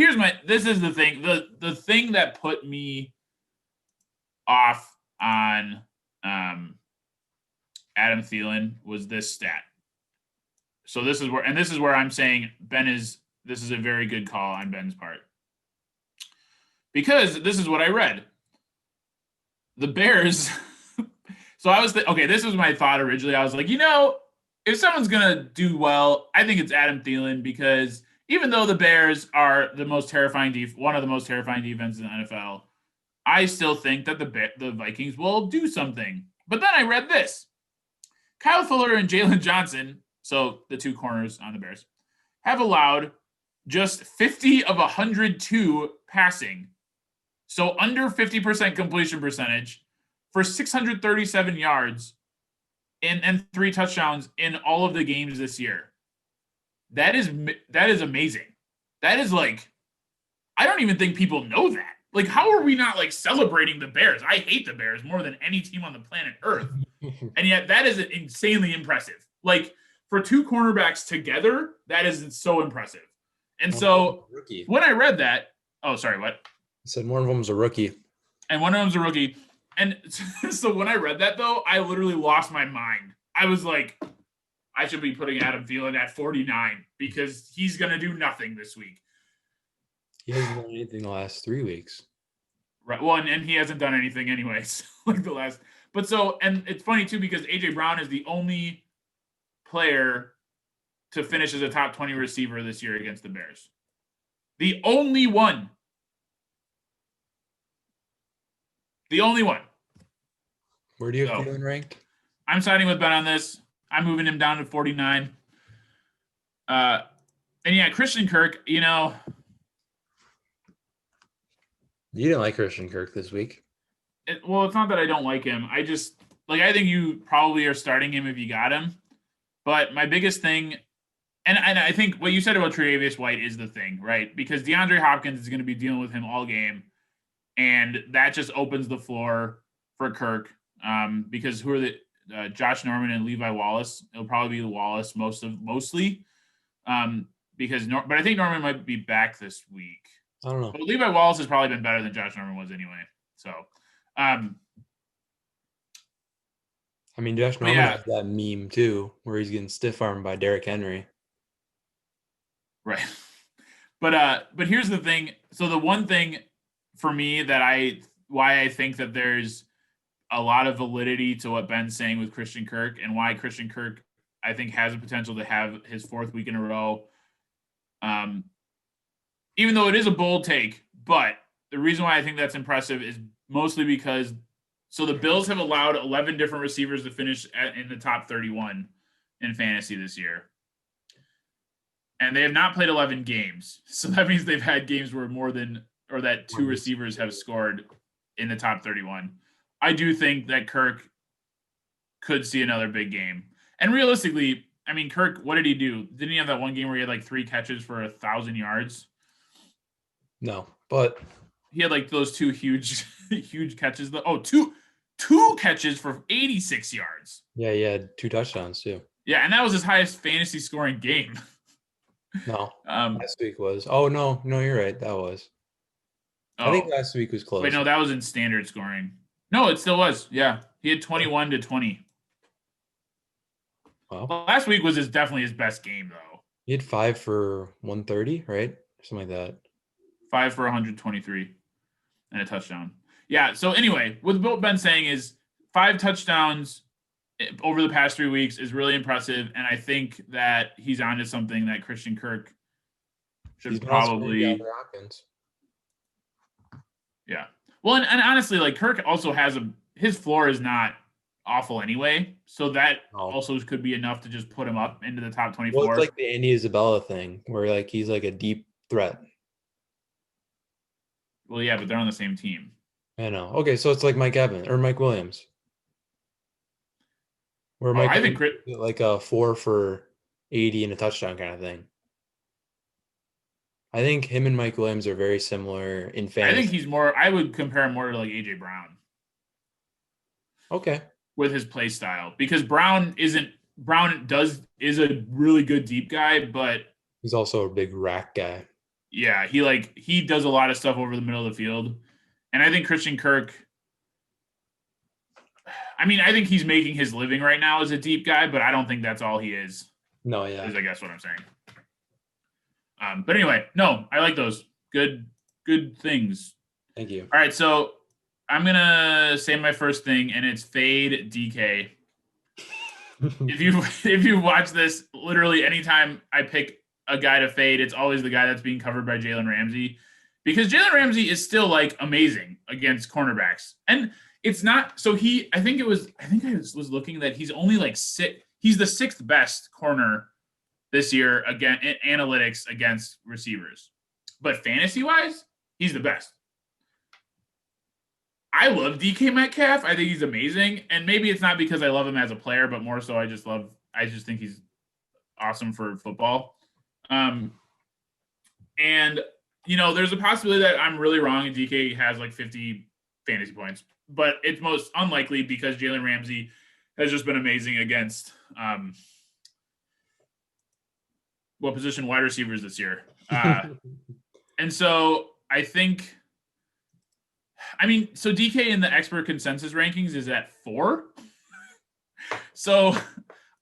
B: this is the thing. The thing that put me off on Adam Thielen was this stat. So this is where I'm saying this is a very good call on Ben's part. Because this is what I read. The Bears. So I was this was my thought originally. I was like, if someone's gonna do well, I think it's Adam Thielen, because even though the Bears are the most terrifying one of the most terrifying defenses in the NFL, I still think that the Vikings will do something. But then I read this: Kyle Fuller and Jalen Johnson, so the two corners on the Bears, have allowed just 50 of 102 passing. So under 50% completion percentage for 637 yards and 3 touchdowns in all of the games this year. That is amazing. That is like, I don't even think people know that. Like, how are we not like celebrating the Bears? I hate the Bears more than any team on the planet Earth. And yet that is insanely impressive. Like, for two cornerbacks together, that is so impressive. And so when I read that, sorry, what?
A: I said one of them's a rookie.
B: And one of them's a rookie. And so when I read that, though, I literally lost my mind. I was like, I should be putting Adam Thielen at 49 because he's going to do nothing this week.
A: He hasn't done anything the last 3 weeks.
B: Right. Well, and he hasn't done anything anyways, like the last. But so, and it's funny, too, because A.J. Brown is the only player to finish as a top 20 receiver this year against the Bears. The only one. The only one.
A: Where do you have Thielen ranked?
B: I'm siding with Ben on this. I'm moving him down to 49. And yeah, Christian Kirk,
A: You didn't like Christian Kirk this week.
B: It's not that I don't like him. I just, I think you probably are starting him if you got him. But my biggest thing, and I think what you said about Tre'Davious White is the thing, right? Because DeAndre Hopkins is going to be dealing with him all game. And that just opens the floor for Kirk, because who are the Josh Norman and Levi Wallace? It'll probably be the Wallace mostly, but I think Norman might be back this week.
A: I don't know.
B: But Levi Wallace has probably been better than Josh Norman was anyway. So,
A: Josh Norman has that meme too, where he's getting stiff armed by Derrick Henry.
B: Right. But here's the thing. So the one thing for me why I think that there's a lot of validity to what Ben's saying with Christian Kirk, and why Christian Kirk, I think, has the potential to have his 4th week in a row. Even though it is a bold take, but the reason why I think that's impressive is mostly because the Bills have allowed 11 different receivers to finish in the top 31 in fantasy this year. and they have not played 11 games. So that means they've had games where that two receivers have scored in the top 31. I do think that Kirk could see another big game. And realistically, I mean, Kirk, what did he do? Didn't he have that one game where he had like 3 catches for 1,000 yards?
A: No, but
B: he had like those 2 huge catches. Two catches for 86 yards.
A: Yeah, he had 2 touchdowns too.
B: Yeah, and that was his highest fantasy scoring game.
A: No, last week was. Oh no, you're right. That was. I think last week was close.
B: Wait, no, that was in standard scoring. No, it still was. Yeah, he had 21 to 20. Well, last week was definitely his best game though.
A: He had 5 for 130, right? Something like that.
B: 5 for 123 and a touchdown. Yeah. So anyway, what Ben's saying is 5 touchdowns over the past 3 weeks is really impressive, and I think that he's onto something that Christian Kirk should probably. Yeah. Well, and honestly, like Kirk also has his floor is not awful anyway, so that also could be enough to just put him up into the top 24.
A: Well, it's like the Andy Isabella thing, where like he's like a deep threat.
B: Well, yeah, but they're on the same team.
A: I know. Okay, so it's like Mike Evans or Mike Williams. Where
B: I think
A: like a 4 for 80 and a touchdown kind of thing. I think him and Mike Williams are very similar in fantasy.
B: I think he's more. I would compare him more to like AJ Brown.
A: Okay.
B: With his play style, because Brown is a really good deep guy, but
A: he's also a big rack guy.
B: Yeah, he does a lot of stuff over the middle of the field, and I think Christian Kirk. I mean, I think he's making his living right now as a deep guy, but I don't think that's all he is.
A: No, yeah.
B: Is I guess what I'm saying. But anyway, no, I like those. Good things.
A: Thank you.
B: All right, so I'm going to say my first thing, and it's fade DK. If you watch this, literally anytime I pick a guy to fade, it's always the guy that's being covered by Jalen Ramsey, because Jalen Ramsey is still like amazing against cornerbacks. And it's not, so I think I was looking that he's only like he's the 6th best corner this year again in analytics against receivers. But fantasy wise, he's the best. I love DK Metcalf. I think he's amazing. And maybe it's not because I love him as a player, but more so I just think he's awesome for football. And there's a possibility that I'm really wrong and DK has like 50 fantasy points, but it's most unlikely because Jalen Ramsey has just been amazing against what position? Wide receivers this year. And so I think, so DK in the expert consensus rankings is at 4. So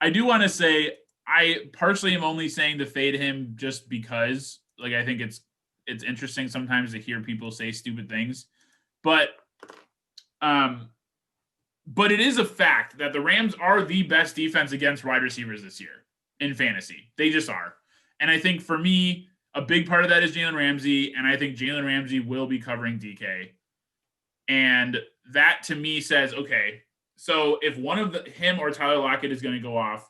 B: I do want to say I partially am only saying to fade him just because, like, I think it's interesting sometimes to hear people say stupid things, but it is a fact that the Rams are the best defense against wide receivers this year in fantasy. They just are. And I think for me, a big part of that is Jalen Ramsey, and I think Jalen Ramsey will be covering DK. And that to me says, okay, so if one of him or Tyler Lockett is going to go off,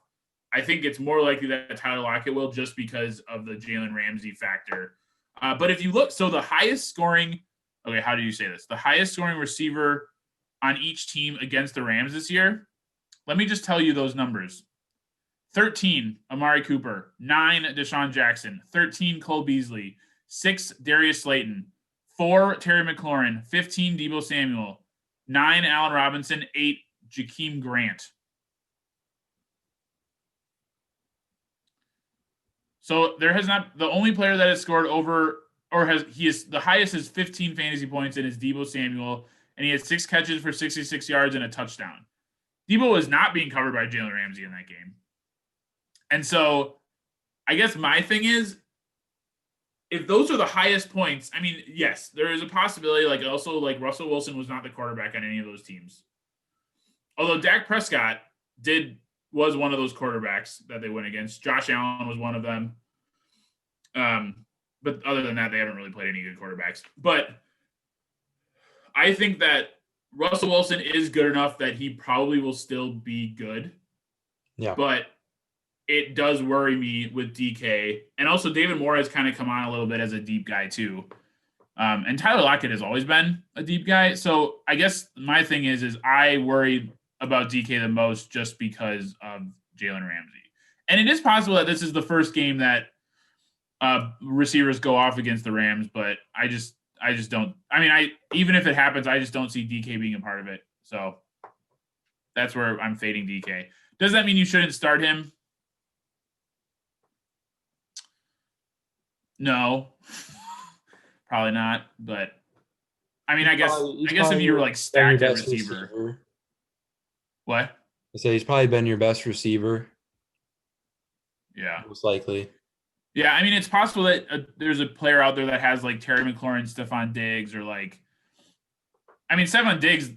B: I think it's more likely that Tyler Lockett will, just because of the Jalen Ramsey factor. But if you look, so the highest scoring, okay, how do you say this? The highest scoring receiver on each team against the Rams this year, let me just tell you those numbers. 13, Amari Cooper. 9, Deshaun Jackson. 13, Cole Beasley. 6, Darius Slayton. 4, Terry McLaurin. 15, Deebo Samuel. 9, Allen Robinson. 8, Jakeem Grant. So there has not, the only player that has scored over, or the highest is 15 fantasy points, and is Deebo Samuel, and he had 6 catches for 66 yards and a touchdown. Deebo is not being covered by Jalen Ramsey in that game. And so I guess my thing is, if those are the highest points, I mean, yes, there is a possibility, like also like Russell Wilson was not the quarterback on any of those teams. Although Dak Prescott was one of those quarterbacks that they went against. Josh Allen was one of them. But other than that, they haven't really played any good quarterbacks. But I think that Russell Wilson is good enough that he probably will still be good.
A: Yeah.
B: But it does worry me with DK. And also David Moore has kind of come on a little bit as a deep guy too. And Tyler Lockett has always been a deep guy. So I guess my thing is I worry about DK the most just because of Jalen Ramsey. And it is possible that this is the first game that receivers go off against the Rams, but I just don't. I mean, even if it happens, I just don't see DK being a part of it. So that's where I'm fading DK. Does that mean you shouldn't start him? No, probably not. But I mean, I guess if you were like stacked at receiver. What?
A: I say he's probably been your best receiver.
B: Yeah,
A: most likely.
B: Yeah, I mean, it's possible that there's a player out there that has like Terry McLaurin, Stephon Diggs, or like, I mean, Stephon Diggs.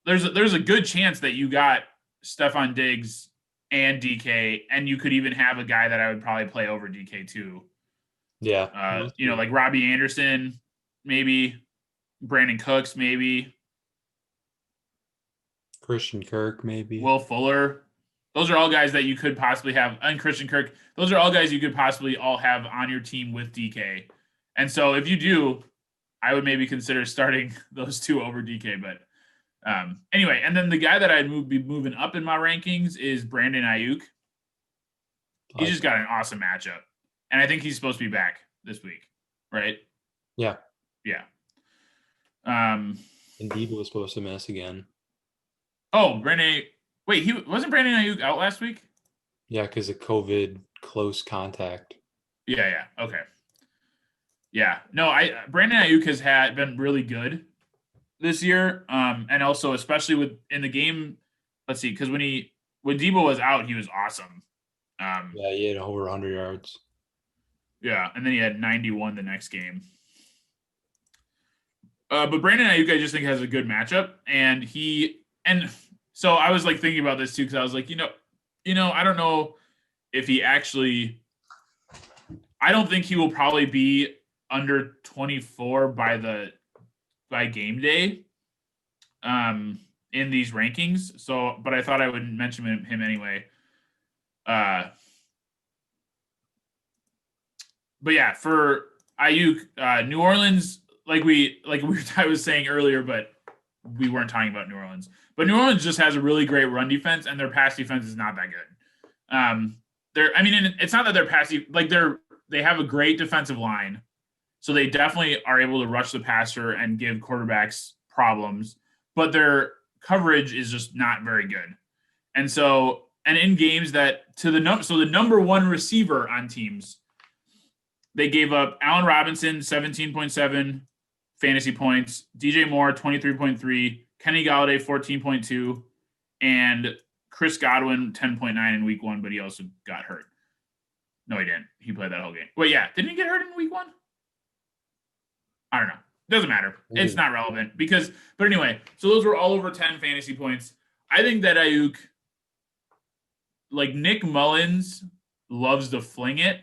B: There's a good chance that you got Stephon Diggs and DK, and you could even have a guy that I would probably play over DK too.
A: Yeah,
B: like Robby Anderson, maybe Brandon Cooks, maybe
A: Christian Kirk, maybe
B: Will Fuller. Those are all guys that you could possibly have, and Christian Kirk. Those are all guys you could possibly all have on your team with DK. And so if you do, I would maybe consider starting those two over DK. But anyway, and then the guy that I'd be moving up in my rankings is Brandon Aiyuk. He's just got an awesome matchup. And I think he's supposed to be back this week, right?
A: Yeah.
B: Yeah.
A: And Debo was supposed to miss again.
B: Oh, Brandon. Wait, wasn't Brandon Aiyuk out last week?
A: Yeah, because of COVID close contact.
B: Yeah. Okay. Yeah. No, Brandon Aiyuk has been really good this year. And also especially in the game, let's see, because when Debo was out, he was awesome.
A: Yeah, he had over 100 yards.
B: Yeah, and then he had 91 the next game. But Brandon Aiyuk, I just think has a good matchup, and so I was like thinking about this too because I was like, I don't know if he actually. I don't think he will probably be under 24 by game day, in these rankings. So, but I thought I would mention him anyway. But yeah, for Aiyuk, New Orleans, I was saying earlier, but we weren't talking about New Orleans. But New Orleans just has a really great run defense, and their pass defense is not that good. It's not that they're passive, they have a great defensive line, so they definitely are able to rush the passer and give quarterbacks problems. But their coverage is just not very good, and in games that the number one receiver on teams. They gave up Allen Robinson, 17.7 fantasy points, DJ Moore, 23.3, Kenny Golladay, 14.2, and Chris Godwin, 10.9 in week 1, but he also got hurt. No, he didn't. He played that whole game. Wait, yeah. Didn't he get hurt in week 1? I don't know. Doesn't matter. It's not relevant but anyway, so those were all over 10 fantasy points. I think that Aiyuk, like Nick Mullins, loves to fling it.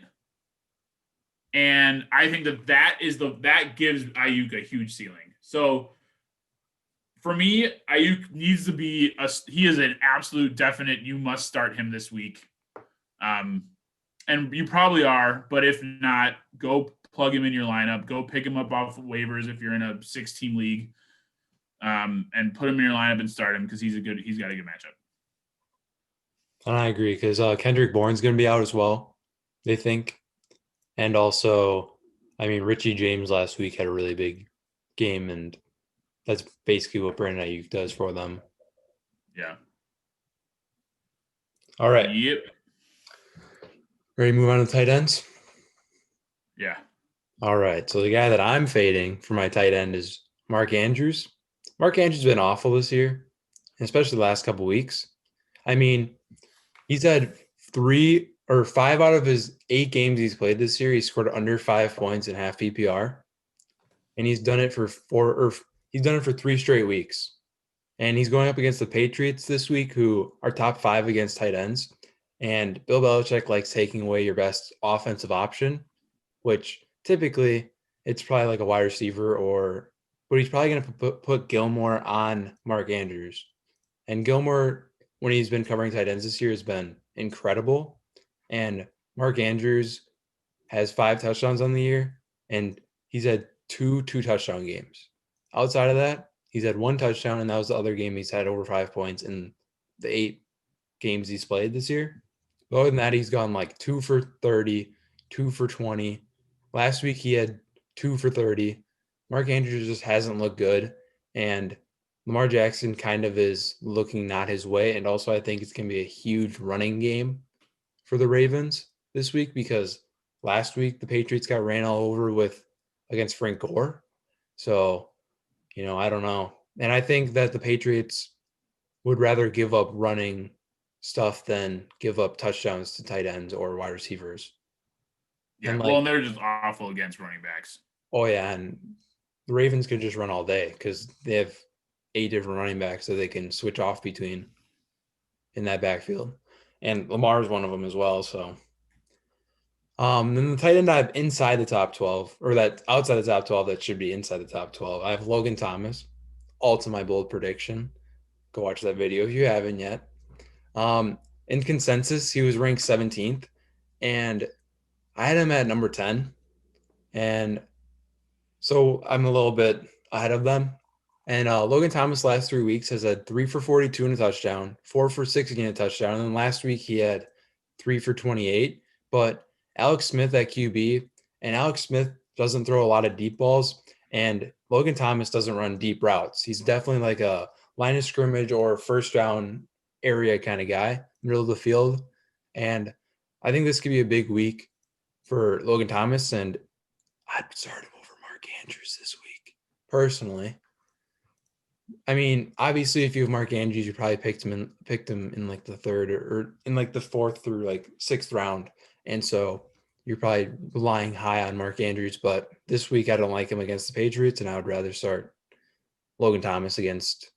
B: And I think that gives Aiyuk a huge ceiling. So for me, Aiyuk needs to be he is an absolute definite. You must start him this week. And you probably are, but if not, go plug him in your lineup. Go pick him up off waivers if you're in a 6-team league. And put him in your lineup and start him because he's got a good matchup.
A: And I agree because Kendrick Bourne's going to be out as well, they think. And also, Richie James last week had a really big game, and that's basically what Brandon Aiyuk does for them.
B: Yeah.
A: All right.
B: Yep.
A: Ready to move on to tight ends?
B: Yeah.
A: All right. So the guy that I'm fading for my tight end is Mark Andrews. Mark Andrews has been awful this year, especially the last couple of weeks. He's had 5 out of his 8 games he's played this year, he scored under 5 points in half PPR. And he's done it for 3 straight weeks. And he's going up against the Patriots this week, who are top 5 against tight ends. And Bill Belichick likes taking away your best offensive option, which typically it's probably like a wide receiver but he's probably going to put Gilmore on Mark Andrews. And Gilmore, when he's been covering tight ends this year, has been incredible. And Mark Andrews has 5 touchdowns on the year, and he's had two touchdown games. Outside of that, he's had 1 touchdown, and that was the other game he's had over 5 points in the 8 games he's played this year. Other than that, he's gone like 2 for 30, 2 for 20. Last week he had 2 for 30. Mark Andrews just hasn't looked good, and Lamar Jackson kind of is looking not his way. And also, I think it's going to be a huge running game for the Ravens this week because last week the Patriots got ran all over with against Frank Gore. So, I don't know. And I think that the Patriots would rather give up running stuff than give up touchdowns to tight ends or wide receivers.
B: Yeah,
A: And
B: and they're just awful against running backs.
A: Oh yeah, and the Ravens could just run all day because they have 8 different running backs that they can switch off between in that backfield. And Lamar is one of them as well. So then the tight end I have inside the top 12, or that outside the top 12 that should be inside the top 12. I have Logan Thomas, all to my bold prediction. Go watch that video if you haven't yet. In consensus, he was ranked 17th, and I had him at number 10. And so I'm a little bit ahead of them. And Logan Thomas last 3 weeks has had 3 for 42 and a touchdown, 4 for 60 and a touchdown. And then last week he had 3 for 28. But Alex Smith at QB, and Alex Smith doesn't throw a lot of deep balls, and Logan Thomas doesn't run deep routes. He's definitely like a line of scrimmage or first down area kind of guy, middle of the field. And I think this could be a big week for Logan Thomas, and I'd start him over Mark Andrews this week, personally. I mean, obviously, if you have Mark Andrews, you probably picked him in like the 3rd or in like the 4th through like 6th round, and so you're probably relying high on Mark Andrews. But this week, I don't like him against the Patriots, and I would rather start Logan Thomas against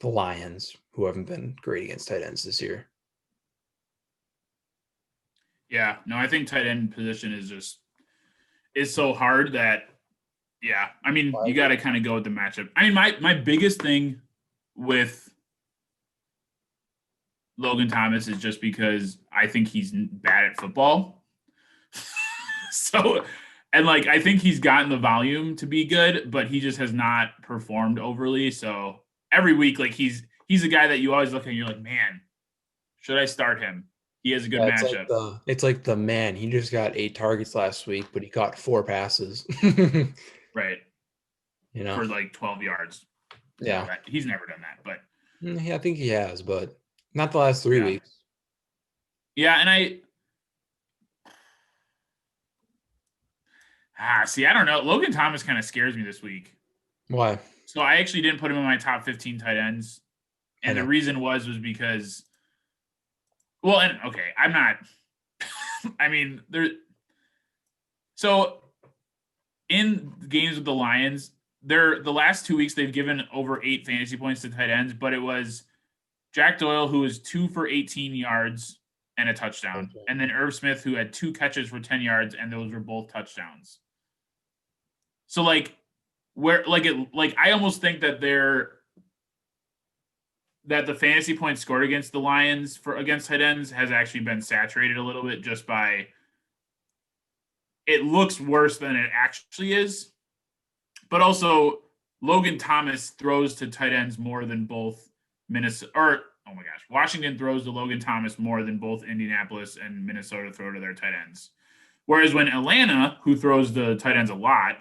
A: the Lions, who haven't been great against tight ends this year.
B: Yeah, no, I think tight end position is so hard that, yeah, I mean, you got to kind of go with the matchup. I mean, my biggest thing with Logan Thomas is just because I think he's bad at football. So, and like, I think he's gotten the volume to be good, but he just has not performed overly. So every week, like he's a guy that you always look at and you're like, man, should I start him? He has a good matchup.
A: It's like the man. He just got 8 targets last week, but he caught 4 passes.
B: Right. For like 12 yards.
A: Yeah.
B: He's never done that, but
A: I think he has, but not the last 3 weeks.
B: Yeah, and I don't know. Logan Thomas kind of scares me this week.
A: Why?
B: So I actually didn't put him in my top 15 tight ends. And the reason was because, well, and okay, I'm not, I mean, so in games with the Lions, the last 2 weeks they've given over 8 fantasy points to tight ends, but it was Jack Doyle, who was 2 for 18 yards and a touchdown, and then Irv Smith, who had 2 catches for 10 yards, and those were both touchdowns. So I almost think that the fantasy points scored against the Lions against tight ends has actually been saturated a little bit just by it looks worse than it actually is. But also Logan Thomas throws to tight ends more than both Washington throws to Logan Thomas more than both Indianapolis and Minnesota throw to their tight ends. Whereas when Atlanta, who throws the tight ends a lot,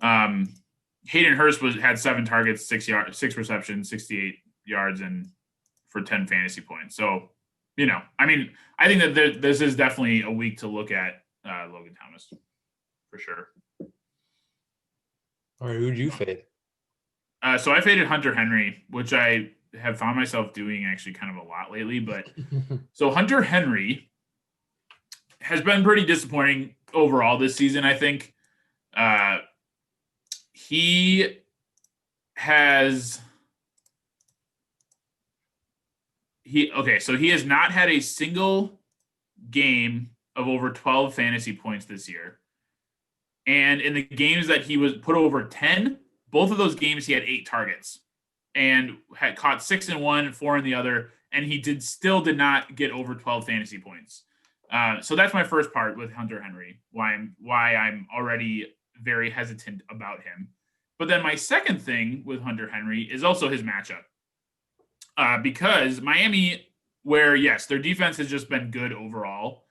B: Hayden Hurst had 7 targets, 6 receptions, 68 yards, and for 10 fantasy points. So, I mean, I think that this is definitely a week to look at Logan Thomas for sure.
A: All right, who'd you fade?
B: So I faded Hunter Henry, which I have found myself doing actually kind of a lot lately. But so Hunter Henry has been pretty disappointing overall this season, I think. He has not had a single game of over 12 fantasy points this year. And in the games that he was put over 10, both of those games he had 8 targets and had caught 6 in one, 4 in the other, and he still did not get over 12 fantasy points. So that's my first part with Hunter Henry, why I'm already very hesitant about him. But then my second thing with Hunter Henry is also his matchup. Because Miami, where, yes, their defense has just been good overall,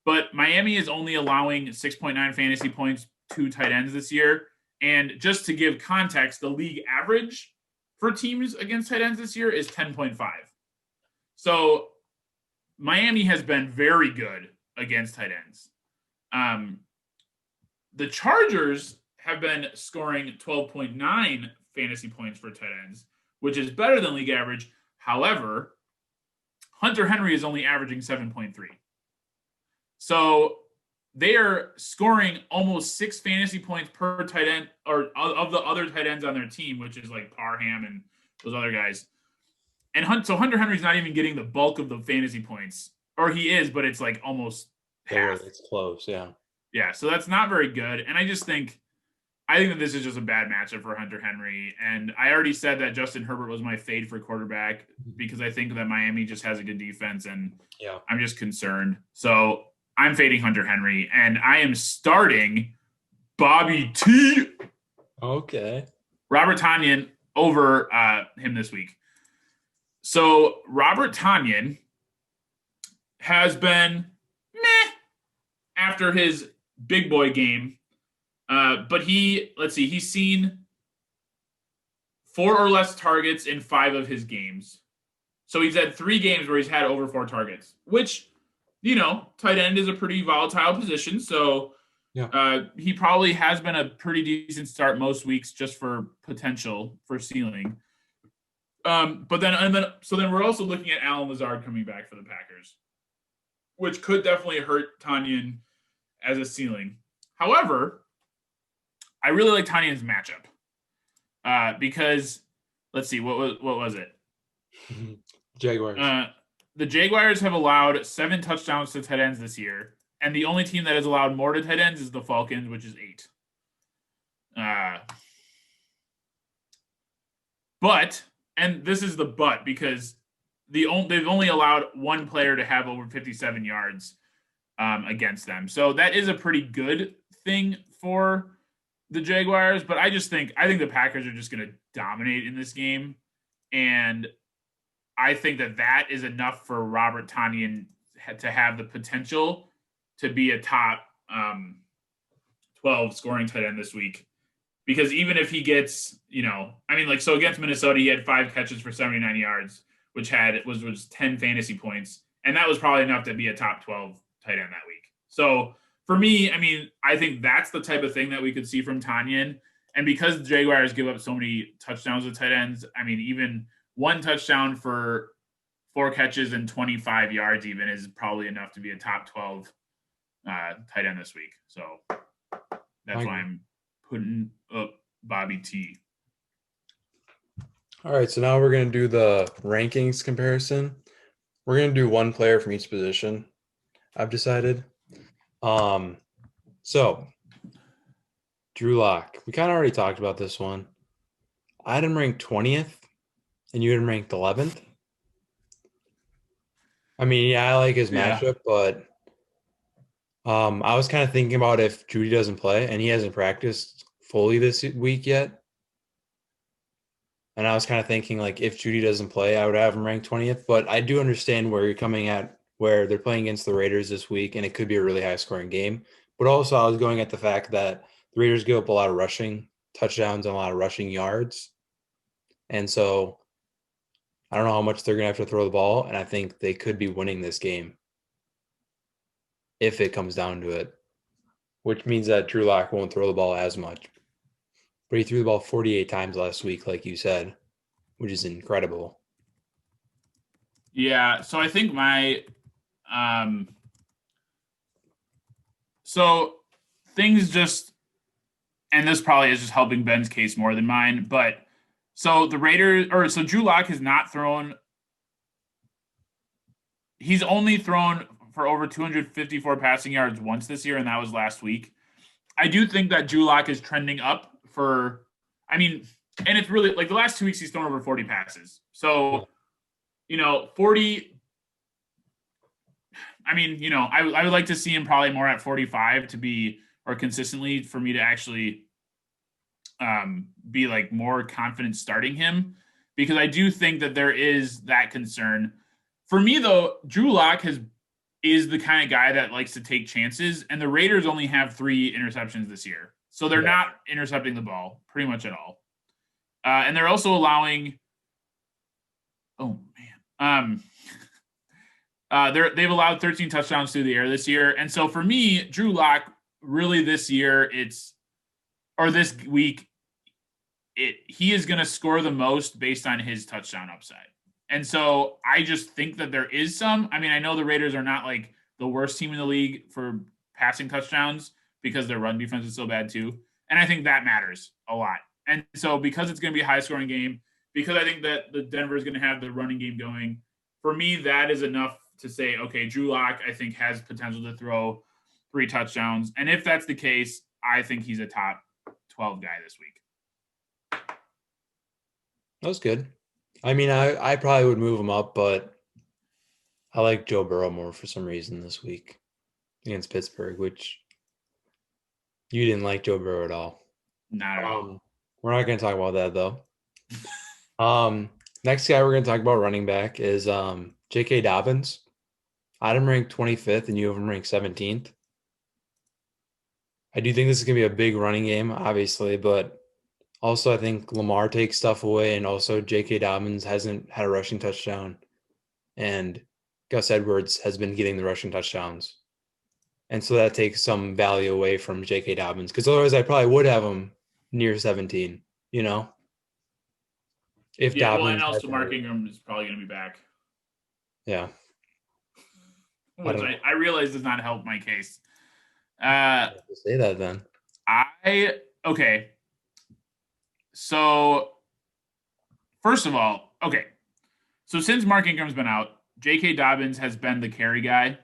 B: but Miami is only allowing 6.9 fantasy points to tight ends this year. And just to give context, the league average for teams against tight ends this year is 10.5. So Miami has been very good against tight ends. The Chargers have been scoring 12.9 fantasy points for tight ends, which is better than league average. However, Hunter Henry is only averaging 7.3. So they are scoring almost 6 fantasy points per tight end, or of the other tight ends on their team, which is like Parham and those other guys. And so Hunter Henry's not even getting the bulk of the fantasy points, or he is, but it's like almost half.
A: It's close, yeah.
B: Yeah, so that's not very good. And I think that this is just a bad matchup for Hunter Henry. And I already said that Justin Herbert was my fade for quarterback because I think that Miami just has a good defense, and I'm just concerned. So I'm fading Hunter Henry, and I am starting Bobby T.
A: Okay.
B: Robert Tonyan over him this week. So Robert Tonyan has been meh after his big boy game. But he's seen 4 or less targets in 5 of his games. So he's had 3 games where he's had over 4 targets, which, tight end is a pretty volatile position. So he probably has been a pretty decent start most weeks just for potential for ceiling. But then we're also looking at Allen Lazard coming back for the Packers, which could definitely hurt Tonyan as a ceiling. However, I really like Tonyan's matchup because let's see, what was it?
A: Jaguars.
B: The Jaguars have allowed 7 touchdowns to tight ends this year, and the only team that has allowed more to tight ends is the Falcons, which is 8. And this is the but, because they've only allowed 1 player to have over 57 yards against them. So that is a pretty good thing for the Jaguars, but I think the Packers are just going to dominate in this game, and I think that is enough for Robert Tonyan to have the potential to be a top 12 scoring tight end this week. Because even if he gets, so against Minnesota, he had 5 catches for 79 yards, which was 10 fantasy points, and that was probably enough to be a top 12 tight end that week. So for me, I think that's the type of thing that we could see from Tonyan. And because the Jaguars give up so many touchdowns with tight ends, even 1 touchdown for 4 catches and 25 yards even is probably enough to be a top 12 tight end this week. So that's why I'm putting up Bobby T.
A: All right, so now we're going to do the rankings comparison. We're going to do 1 player from each position, I've decided. So Drew Lock, we kind of already talked about this one. I had him ranked 20th, and you had him ranked 11th. I like his matchup, but I was kind of thinking about if Judy doesn't play, and he hasn't practiced fully this week yet. And I was kind of thinking, if Judy doesn't play, I would have him ranked 20th. But I do understand where you're coming at, where they're playing against the Raiders this week, and it could be a really high-scoring game. But also, I was going at the fact that the Raiders give up a lot of rushing touchdowns and a lot of rushing yards. And so I don't know how much they're going to have to throw the ball, and I think they could be winning this game if it comes down to it, which means that Drew Lock won't throw the ball as much. But he threw the ball 48 times last week, like you said, which is incredible.
B: Yeah, so I think my so things just, and this probably is just helping Ben's case more than mine, but so Drew Lock has not thrown, he's only thrown for over 254 passing yards once this year, and that was last week. I do think that Drew Lock is trending up and it's really the last 2 weeks he's thrown over 40 passes. So, 40, I mean, I would like to see him probably more at 45 to be, or consistently for me to actually be like more confident starting him, because I do think that there is that concern. For me though, Drew Lock is the kind of guy that likes to take chances, and the Raiders only have 3 interceptions this year. So they're
A: Yeah.
B: not intercepting the ball pretty much at all. And they're also allowing, oh man. They've allowed 13 touchdowns through the air this year. And so for me, Drew Lock, really this year, this week, he is going to score the most based on his touchdown upside. And so I just think that there is some. I mean, I know the Raiders are not like the worst team in the league for passing touchdowns because their run defense is so bad too. And I think that matters a lot. And so because it's going to be a high scoring game, because I think that the Denver is going to have the running game going, for me, that is enough to say, okay, Drew Lock, I think, has potential to throw 3 touchdowns. And if that's the case, I think he's a top 12 guy this week.
A: That was good. I mean, I probably would move him up, but I like Joe Burrow more for some reason this week against Pittsburgh, which you didn't like Joe Burrow at all.
B: Not at all.
A: We're not going to talk about that though. Next guy we're going to talk about running back is J.K. Dobbins. I had him ranked 25th and you have him ranked 17th. I do think this is going to be a big running game, obviously, but also I think Lamar takes stuff away, and also J.K. Dobbins hasn't had a rushing touchdown, and Gus Edwards has been getting the rushing touchdowns. And so that takes some value away from J.K. Dobbins, because otherwise I probably would have him near 17, If
B: Yeah,
A: Dobbins
B: well, and also Mark Ingram is probably going to be back.
A: Yeah.
B: Which I realize does not help my case.
A: Say that then.
B: Okay. So, first of all, okay. So since Mark Ingram's been out, J.K. Dobbins has been the carry guy.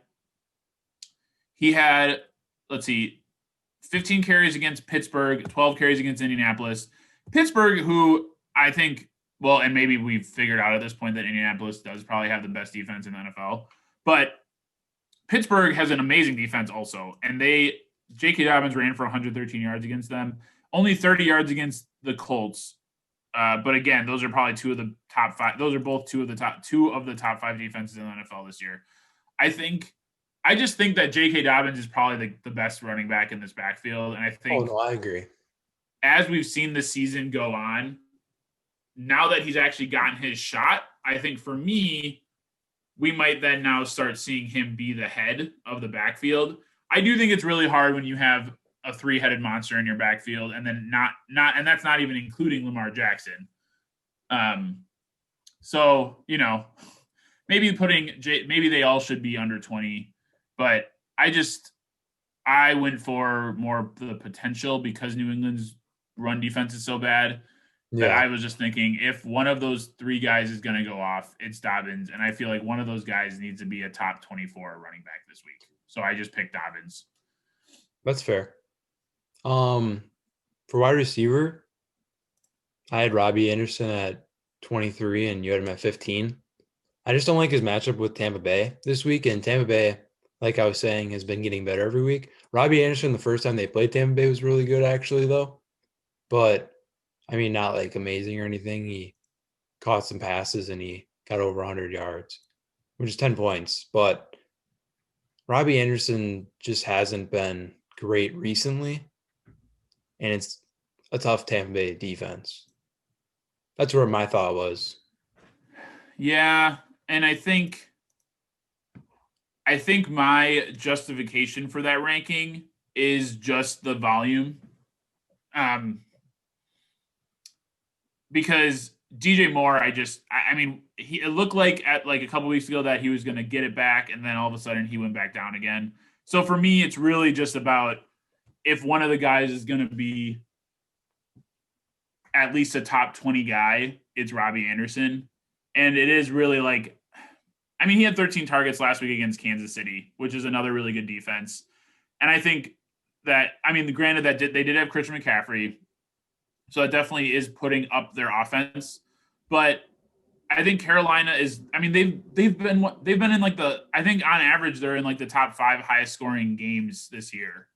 B: He had, 15 carries against Pittsburgh, 12 carries against Indianapolis. Pittsburgh, who I think, well, and maybe we've figured out at this point that Indianapolis does probably have the best defense in the NFL, but Pittsburgh has an amazing defense also, and J.K. Dobbins ran for 113 yards against them, only 30 yards against the Colts. But again, those are probably 2 of the top 5. Those are both 2 of the top 5 defenses in the NFL this year. I just think that J.K. Dobbins is probably the best running back in this backfield, and I think.
A: Oh no, I agree.
B: As we've seen the season go on, now that he's actually gotten his shot, I think for me, we might then now start seeing him be the head of the backfield. I do think it's really hard when you have a 3-headed monster in your backfield, and then and that's not even including Lamar Jackson. So maybe they all should be under 20, but I went for more the potential because New England's run defense is so bad. That I was just thinking, if one of those 3 guys is going to go off, it's Dobbins. And I feel like one of those guys needs to be a top 24 running back this week. So I just picked Dobbins.
A: That's fair. For wide receiver, I had Robby Anderson at 23 and you had him at 15. I just don't like his matchup with Tampa Bay this week. And Tampa Bay, like I was saying, has been getting better every week. Robby Anderson, the first time they played Tampa Bay, was really good actually, though. But I mean, not like amazing or anything. He caught some passes and he got over 100 yards, which is 10 points. But Robby Anderson just hasn't been great recently, and it's a tough Tampa Bay defense. That's where my thought was.
B: Yeah, and I think my justification for that ranking is just the volume. Because DJ Moore, it looked like at like a couple weeks ago that he was going to get it back, and then all of a sudden he went back down again. So for me, it's really just about if one of the guys is going to be at least a top 20 guy, it's Robby Anderson. And it is really he had 13 targets last week against Kansas City, which is another really good defense. And I think that, granted that they did have Christian McCaffrey, so it definitely is putting up their offense. But I think Carolina is. I mean, they've been in like I think on average they're in like the top 5 highest scoring games this year.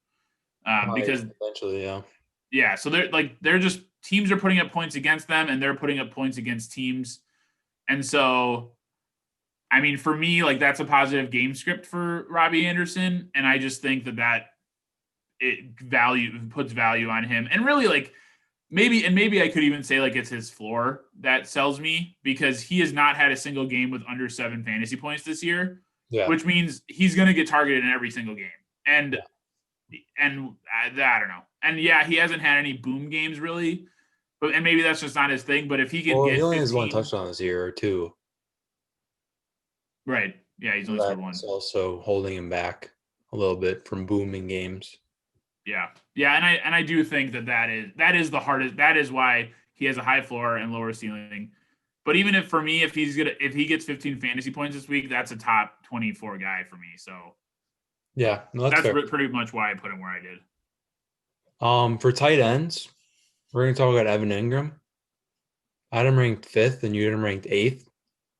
B: Because
A: Eventually, yeah.
B: yeah, so they're just teams are putting up points against them, and they're putting up points against teams, and so. I mean, for me, like that's a positive game script for Robby Anderson, and I just think that it puts value on him, and really like maybe I could even say like it's his floor that sells me because he has not had a single game with under 7 fantasy points this year,
A: Yeah.
B: which means he's going to get targeted in every single game, and I don't know, and yeah, he hasn't had any boom games really, and maybe that's just not his thing. But if he can
A: Well,
B: get
A: he only has 1
B: 15,
A: touchdown this year or 2.
B: right? Yeah, he's
A: So
B: only scored
A: that's
B: 1.
A: also holding him back a little bit from booming games.
B: Yeah, and I do think that is the hardest. That is why he has a high floor and lower ceiling. But even if for me, if he gets 15 fantasy points this week, that's a top 24 guy for me. So
A: Yeah, no, that's
B: that's
A: fair.
B: pretty much why I put him where I did.
A: For tight ends, we're going to talk about Evan Engram. I had him ranked 5th, and you had him ranked 8th.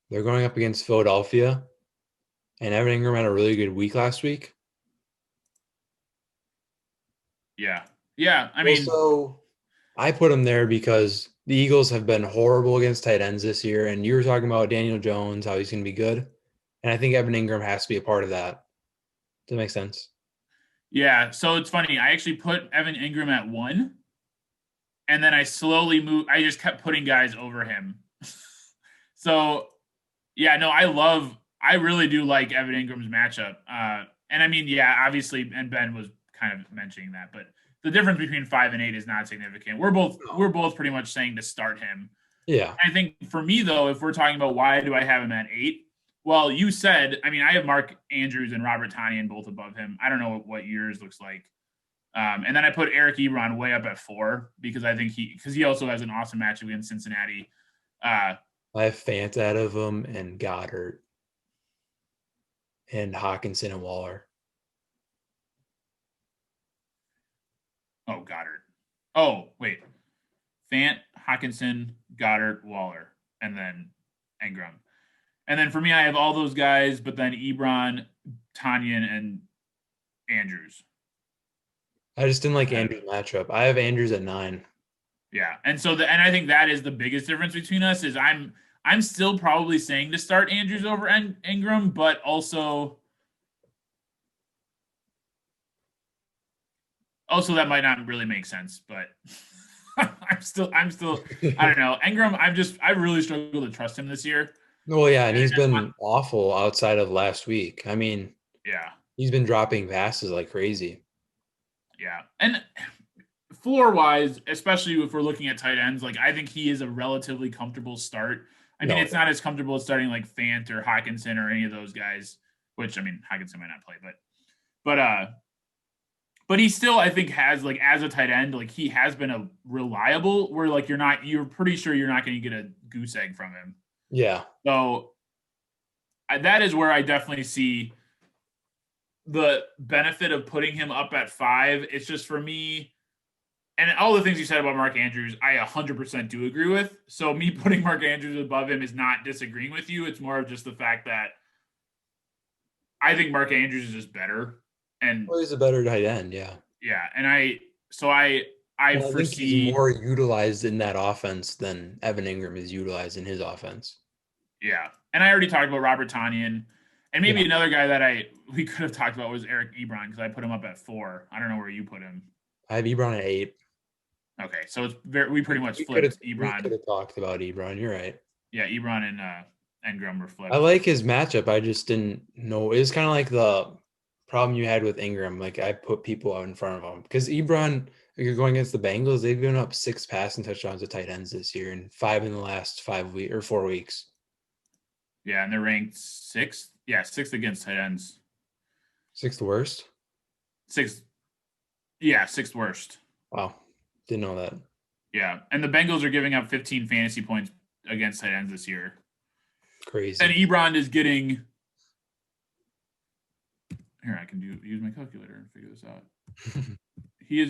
A: They're going up against Philadelphia, and Evan Engram had a really good week last week.
B: Yeah, yeah. I mean,
A: Also, I put him there because the Eagles have been horrible against tight ends this year, and you were talking about Daniel Jones, how he's going to be good, and I think Evan Engram has to be a part of that. Does that make sense?
B: yeah. So it's funny. I actually put Evan Engram at 1, and then I slowly moved. I just kept putting guys over him. So yeah, no, I really do like Evan Ingram's matchup. And I mean, yeah, obviously, and Ben was kind of mentioning that, but the difference between 5 and 8 is not significant. We're both pretty much saying to start him.
A: Yeah.
B: I think for me though, if we're talking about why do I have him at 8, well, you said, I mean, I have Mark Andrews and Robert Tonyan both above him. I don't know what yours looks like. And then I put Eric Ebron way up at 4 because I think he also has an awesome matchup against Cincinnati.
A: I have Fant out of him and Goddard and Hawkinson and Waller.
B: Oh, Goddard. Oh, wait. Fant, Hawkinson, Goddard, Waller, and then Engram. And then for me, I have all those guys, but then Ebron, Tonyan, and Andrews.
A: I just didn't like Andrews' matchup. I have Andrews at 9.
B: Yeah, and I think that is the biggest difference between us is I'm still probably saying to start Andrews over Engram, but also that might not really make sense. But I'm still I don't know Engram. I really struggle to trust him this year.
A: Well, yeah, and he's been awful outside of last week. I mean,
B: Yeah,
A: he's been dropping passes like crazy.
B: yeah, and floor wise, especially if we're looking at tight ends, like I think he is a relatively comfortable start. I mean, it's not as comfortable as starting like Fant or Hawkinson or any of those guys, which I mean, Hawkinson might not play, but he still, I think, has like as a tight end, like he has been a reliable where like you're pretty sure you're not going to get a goose egg from him.
A: Yeah.
B: So that is where I definitely see the benefit of putting him up at 5. It's just for me, and all the things you said about Mark Andrews, I 100% do agree with. So me putting Mark Andrews above him is not disagreeing with you. It's more of just the fact that I think Mark Andrews is just better. And
A: Well, he's a better tight end, yeah.
B: Yeah, and I
A: Well, I think he's
B: foresee
A: more utilized in that offense than Evan Engram is utilized in his offense.
B: Yeah, and I already talked about Robert Tonyan, and maybe another guy that we could have talked about was Eric Ebron because I put him up at 4. I don't know where you put him.
A: I have Ebron at 8.
B: Okay, so it's we pretty much flipped Ebron.
A: We could have talked about Ebron. You're right.
B: Yeah, Ebron and Engram were flipped.
A: I like his matchup. I just didn't know. It was kind of like the problem you had with Engram. Like I put people out in front of him because Ebron, you're going against the Bengals. They've given up 6 passing touchdowns to tight ends this year, and 5 in the last 5 weeks or 4 weeks.
B: Yeah, and they're ranked 6th. Yeah, 6th against tight ends.
A: 6th worst.
B: 6th. Yeah, 6th worst.
A: Wow, didn't know that.
B: Yeah, and the Bengals are giving up 15 fantasy points against tight ends this year.
A: Crazy.
B: And Ebron is getting. Here, I can use my calculator and figure this out. He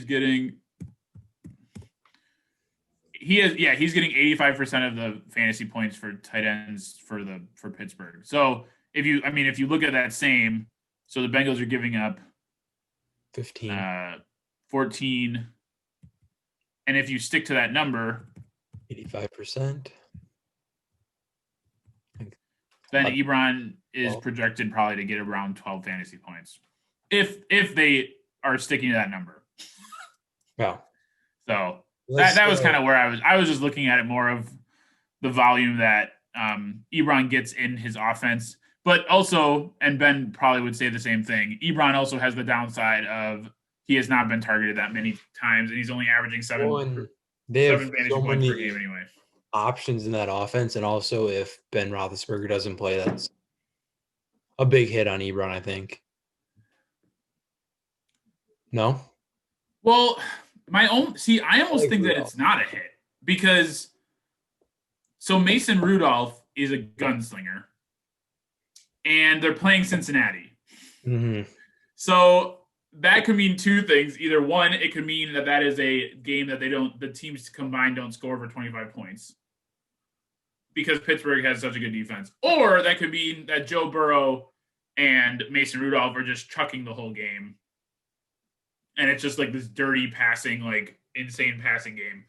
B: he's getting 85% of the fantasy points for tight ends for Pittsburgh. So if you look at that same, so the Bengals are giving up
A: 15.
B: 14, and if you stick to that number,
A: 85%.
B: then Ebron is
A: 12.
B: projected probably to get around 12 fantasy points if they are sticking to that number.
A: Yeah.
B: So that was kind of where I was just looking at it more of the volume that Ebron gets in his offense. But also, and Ben probably would say the same thing, Ebron also has the downside of he has not been targeted that many times, and he's only averaging seven fantasy points per game anyway.
A: Options in that offense, and also if Ben Roethlisberger doesn't play, that's a big hit on Ebron, I think. No?
B: Well, I almost think that it's not a hit because so Mason Rudolph is a gunslinger and they're playing Cincinnati.
A: Mm-hmm.
B: So that could mean two things. Either one, it could mean that is a game that the teams combined don't score over 25 points because Pittsburgh has such a good defense. Or that could mean that Joe Burrow and Mason Rudolph are just chucking the whole game. And it's just like this dirty passing, like insane passing game.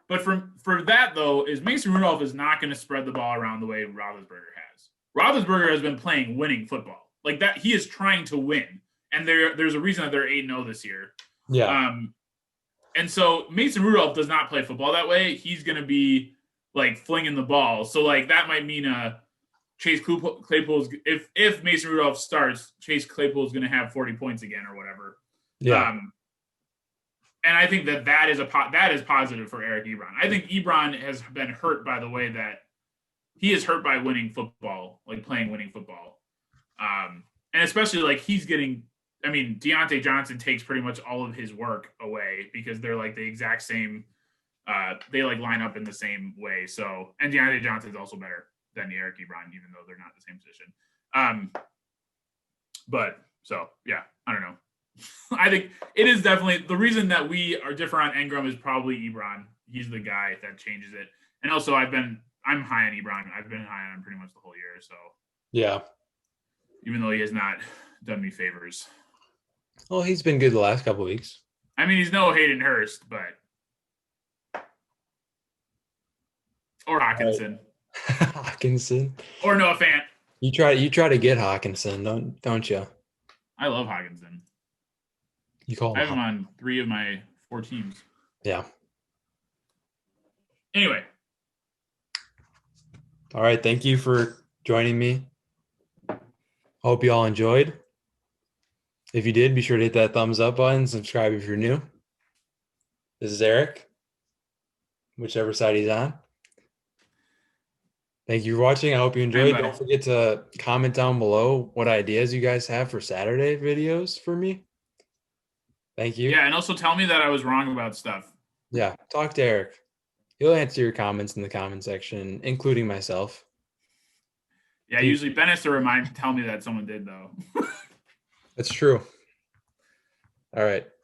B: But for that, though, is Mason Rudolph is not going to spread the ball around the way Roethlisberger has. Roethlisberger has been playing winning football. Like that, he is trying to win. And there's a reason that they're 8-0 this year.
A: Yeah.
B: And so Mason Rudolph does not play football that way. He's going to be like flinging the ball. So like that might mean Chase Claypool's if Mason Rudolph starts, Chase Claypool is going to have 40 points again or whatever.
A: Yeah.
B: And I think that is positive for Eric Ebron. I think Ebron has been hurt by the way that he is hurt by winning football, like playing winning football. And especially like he's getting, I mean, Deontay Johnson takes pretty much all of his work away because they're like the exact same. They like line up in the same way. So, and Deontay Johnson is also better than Eric Ebron, even though they're not the same position. But so yeah, I don't know. I think it is definitely the reason that we are different on Engram is probably Ebron. He's the guy that changes it. And also I'm high on Ebron. I've been high on him pretty much the whole year. So
A: Yeah.
B: Even though he has not done me favors.
A: Well, he's been good the last couple of weeks.
B: I mean, he's no Hayden Hurst, but or Hawkinson.
A: Hawkinson.
B: Or Noah Fant.
A: You try to get Hawkinson, don't you?
B: I love Hawkinson.
A: You call him
B: I have him on 3 of my 4 teams.
A: Yeah.
B: Anyway.
A: All right. Thank you for joining me. Hope you all enjoyed. If you did, be sure to hit that thumbs up button. Subscribe if you're new. This is Eric, whichever side he's on. Thank you for watching. I hope you enjoyed. Don't forget to comment down below what ideas you guys have for Saturday videos for me. Thank you.
B: Yeah, and also tell me that I was wrong about stuff.
A: Yeah, talk to Eric. He'll answer your comments in the comment section, including myself.
B: Yeah, usually Ben has to tell me that someone did, though.
A: That's true. All right.